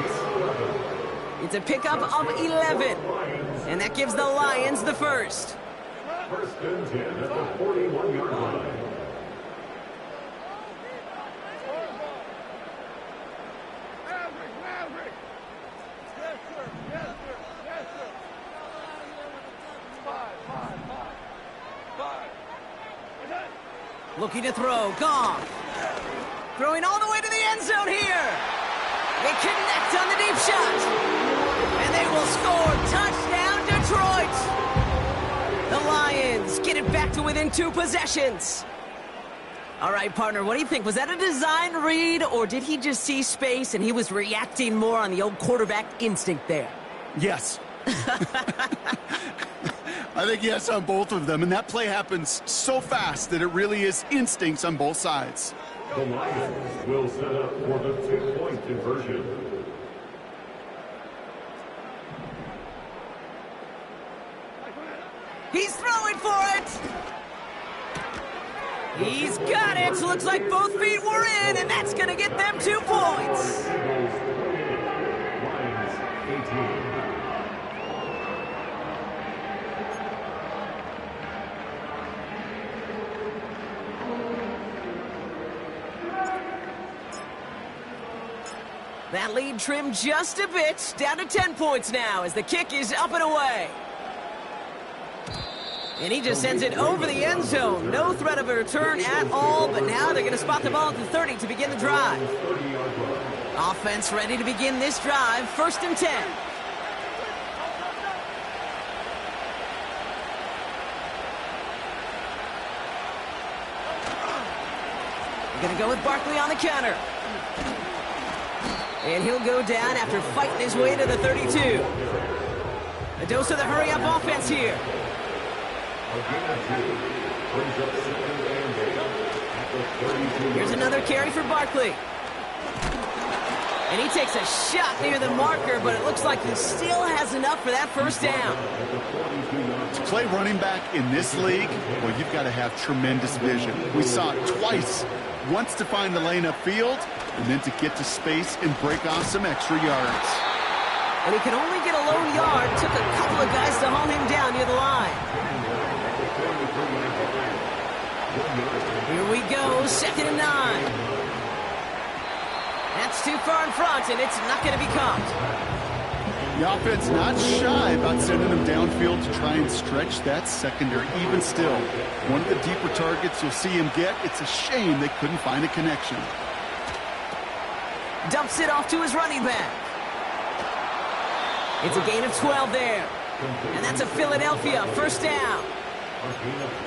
It's a pickup of 11. And that gives the Lions the first. First and 10 at the 41-yard line. Maverick. Yes, sir. Yes, sir. Yes, sir. 5. Looking to throw. Goff. Throwing all the way to the end zone here. They connect on the deep shot. And they will score. Touchdown, Detroit. The Lions get it back to within 2 possessions. All right, partner, what do you think? Was that a design read, or did he just see space and he was reacting more on the old quarterback instinct there? Yes. I think yes on both of them, and that play happens so fast that it really is instincts on both sides. The Lions will set up for the 2-point conversion. He's throwing for it. He's got it. Looks like both feet were in, and that's going to get them 2 points. Lions 18. That lead trimmed just a bit, down to 10 points now as the kick is up and away. And he just sends it over the end zone. No threat of a return at all, but now they're going to spot the ball at the 30 to begin the drive. Offense ready to begin this drive, 1st and 10. They're going to go with Barkley on the counter. And he'll go down after fighting his way to the 32. A dose of the hurry-up offense here. Here's another carry for Barkley. And he takes a shot near the marker, but it looks like he still has enough for that 1st down. To play running back in this league, well, you've got to have tremendous vision. We saw it twice. Once to find the lane upfield, and then to get to space and break off some extra yards. And he can only get a lone yard. Took a couple of guys to haul him down near the line. Here we go, 2nd and 9. That's too far in front, and it's not going to be caught. The offense not shy about sending them downfield to try and stretch that secondary. Even still, one of the deeper targets you'll see him get, it's a shame they couldn't find a connection. Dumps it off to his running back. It's a gain of 12 there. And that's a Philadelphia 1st down.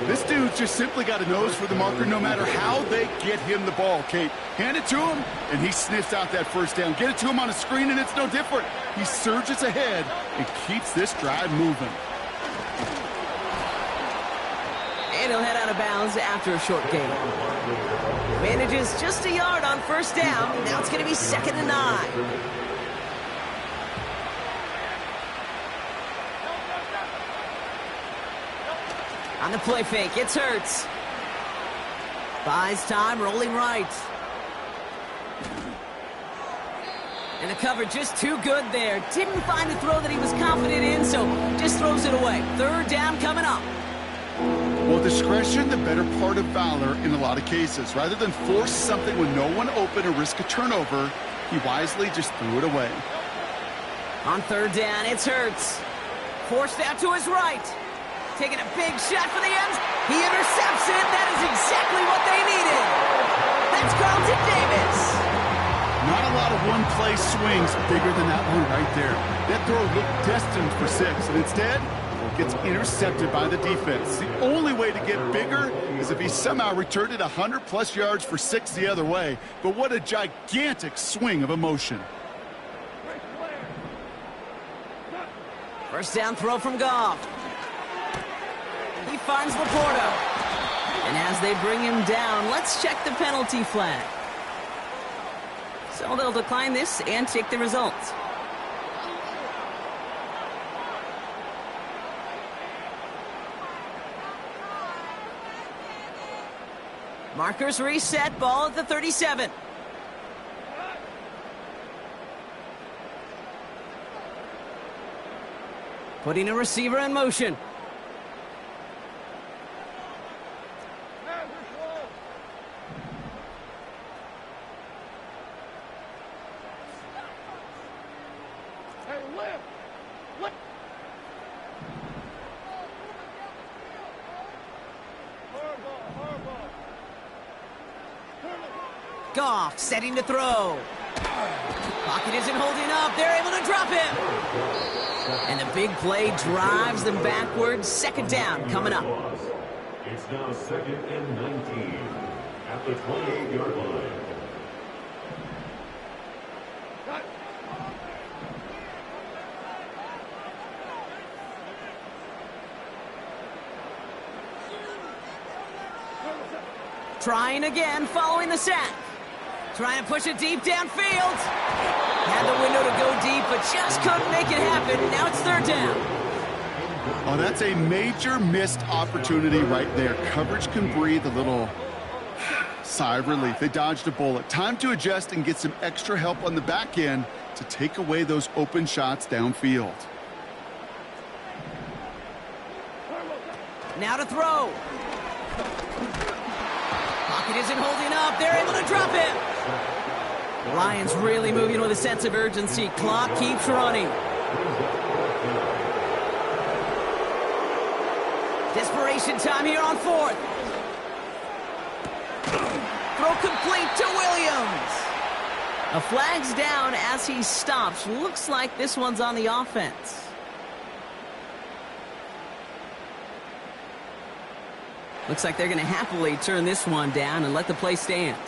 This dude's just simply got a nose for the marker no matter how they get him the ball, Kate. Hand it to him, and he sniffs out that 1st down. Get it to him on a screen, and it's no different. He surges ahead and keeps this drive moving. And he'll head out of bounds after a short gain. Manages just a yard on 1st down. Now it's going to be 2nd and 9. On the play fake, it's Hurts. Buys time, rolling right. And the cover just too good there. Didn't find the throw that he was confident in, so just throws it away. 3rd down coming up. Well, discretion, the better part of valor in a lot of cases. Rather than force something with no one open or risk a turnover, he wisely just threw it away. On 3rd down, it's Hurts. Forced out to his right. Taking a big shot for the ends. He intercepts it. That is exactly what they needed. That's Carlton Davis. Not a lot of one-play swings bigger than that one right there. That throw looked destined for 6, and instead, tackle, gets intercepted by the defense. The only way to get bigger is if he somehow returned it 100-plus yards for 6 the other way. But what a gigantic swing of emotion. First down throw from Goff. He finds Laporta. And as they bring him down, let's check the penalty flag. So they'll decline this and take the results. Markers reset, ball at the 37. Putting a receiver in motion. Goff setting to throw. Pocket isn't holding up. They're able to drop him. And the big play drives them backwards. Second down coming up. It's now 2nd and 19 at the 28-yard line. Trying again following the sack. Trying to push it deep downfield. Had the window to go deep, but just couldn't make it happen. Now it's third down. Oh, that's a major missed opportunity right there. Coverage can breathe a little sigh of relief. They dodged a bullet. Time to adjust and get some extra help on the back end to take away those open shots downfield. Now to throw. Pocket isn't holding up. They're able to drop him. The Lions really moving with a sense of urgency. Clock keeps running. Desperation time here on fourth. Throw complete to Williams. A flag's down as he stops. Looks like this one's on the offense. Looks like they're going to happily turn this one down and let the play stand.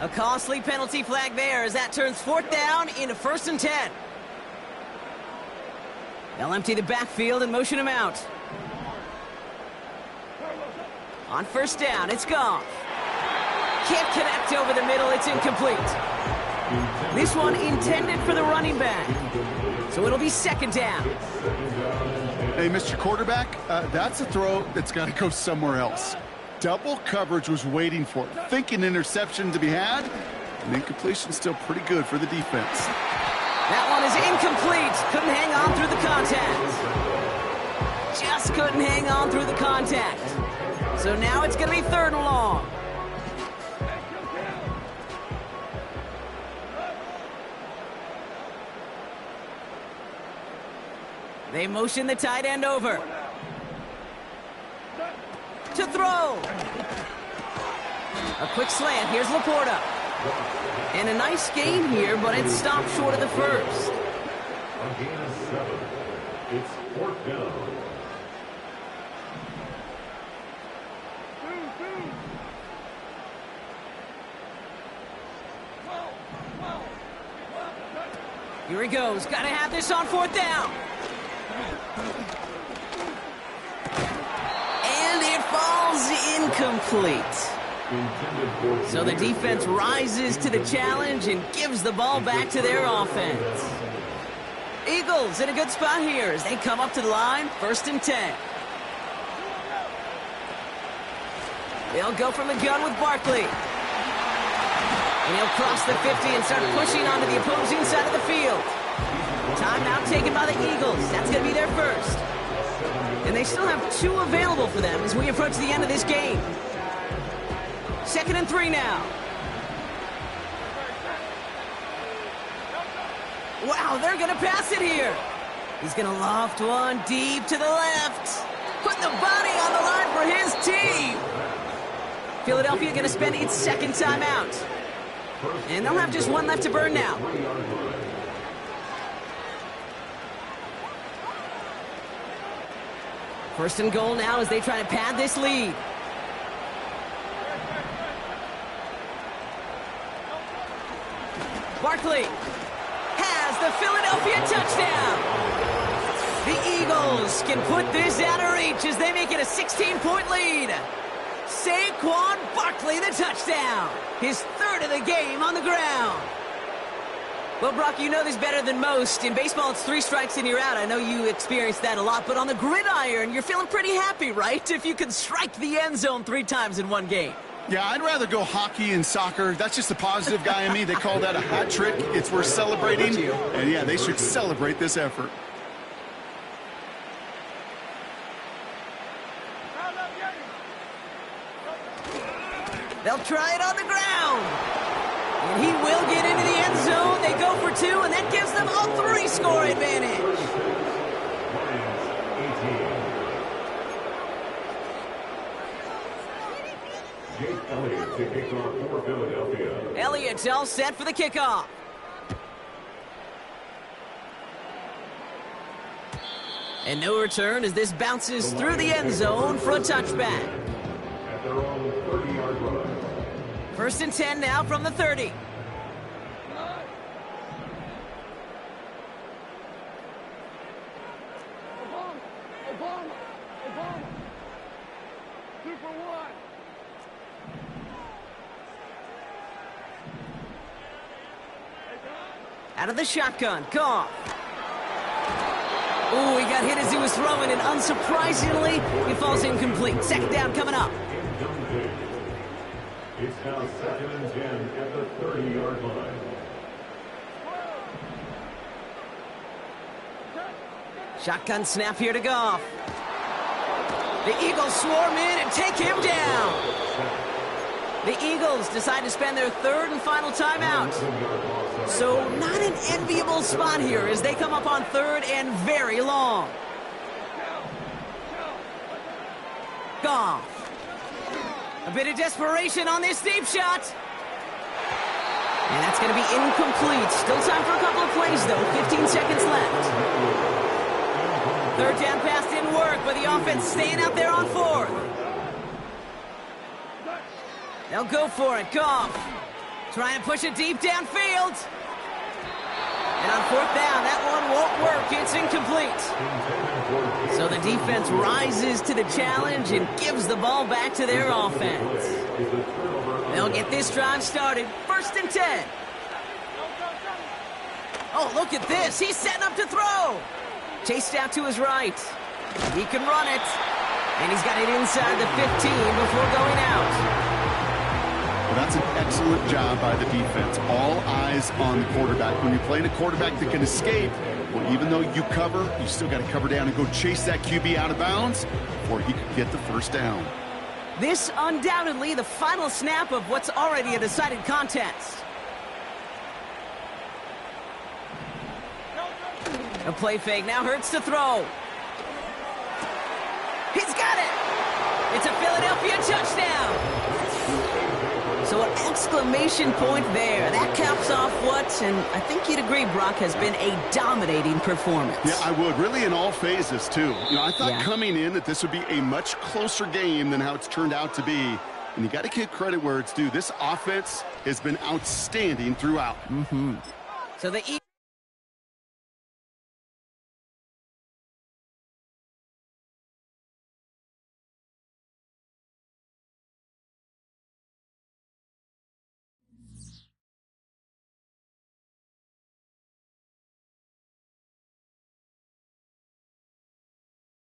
A costly penalty flag there as that turns fourth down into 1st and 10. They'll empty the backfield and motion him out. On first down, it's Goff. Can't connect over the middle, it's incomplete. This one intended for the running back. So it'll be 2nd down. Hey, Mr. Quarterback, that's a throw that's got to go somewhere else. Double coverage was waiting for it. Thinking interception to be had, and incompletion's still pretty good for the defense. That one is incomplete. Couldn't hang on through the contact. Just couldn't hang on through the contact. So now it's going to be 3rd and long. They motion the tight end over. To throw. A quick slant. Here's Laporta. And a nice gain here, but it stopped short of the first. A gain of 7. It's 4th down. Here he goes. Got to have this on 4th down. And it falls incomplete. So the defense rises to the challenge and gives the ball back to their offense. Eagles in a good spot here as they come up to the line, 1st and 10. They'll go from the gun with Barkley. And he'll cross the 50 and start pushing onto the opposing side of the field. Timeout taken by the Eagles. That's going to be their first. And they still have 2 available for them as we approach the end of this game. 2nd and 3 now. Wow, they're going to pass it here. He's going to loft one deep to the left. Put the body on the line for his team. Philadelphia going to spend its 2nd timeout. And they'll have just 1 left to burn now. First and goal now as they try to pad this lead. Barkley has the Philadelphia touchdown. The Eagles can put this out of reach as they make it a 16-point lead. Saquon Barkley, the touchdown. His third of the game on the ground. Well, Brock, you know this better than most. In baseball, it's 3 strikes and you're out. I know you experienced that a lot, but on the gridiron, you're feeling pretty happy, right? If you can strike the end zone 3 times in one game. Yeah, I'd rather go hockey and soccer. That's just the positive guy in me. They call that a hat trick. It's worth celebrating. And yeah, they should celebrate this effort. They'll try it on the ground. And he will get into the end zone. They go for 2, and that gives them a 3-score advantage. Jake Elliott to kick off for Philadelphia. Elliott's all set for the kickoff. And no return as this bounces through the end zone for a touchback. At their own 30-yard line. First and 10 now from the 30. Obama. 2 for 1. Out of the shotgun, Goff. Ooh, he got hit as he was throwing, and unsurprisingly, he falls incomplete. Second down coming up. It's now 2nd and 10 at the 30-yard line. Shotgun snap here to Goff. The Eagles swarm in and take him down. The Eagles decide to spend their 3rd and final timeout. So not an enviable spot here as they come up on 3rd and very long. Goff. A bit of desperation on this deep shot. And that's going to be incomplete. Still time for a couple of plays, though. 15 seconds left. 3rd down pass didn't work, but the offense staying out there on 4th. They'll go for it. Goff trying to push it deep downfield. And on 4th down, that one won't work. It's incomplete. So the defense rises to the challenge and gives the ball back to their offense. They'll get this drive started. 1st and 10. Oh, look at this. He's setting up to throw. Chased out to his right. He can run it. And he's got it inside the 15 before going out. Well, that's an excellent job by the defense. All eyes on the quarterback. When you're playing a quarterback that can escape, well, even though you cover, you still got to cover down and go chase that QB out of bounds before he could get the 1st down. This undoubtedly the final snap of what's already a decided contest. A play fake now hurts to throw. He's got it. It's a Philadelphia touchdown. So an exclamation point there. That caps off what, and I think you'd agree, Brock, has been a dominating performance. Yeah, I would. Really in all phases, too. You know, I thought coming in that this would be a much closer game than how it's turned out to be. And you got to give credit where it's due. This offense has been outstanding throughout. So the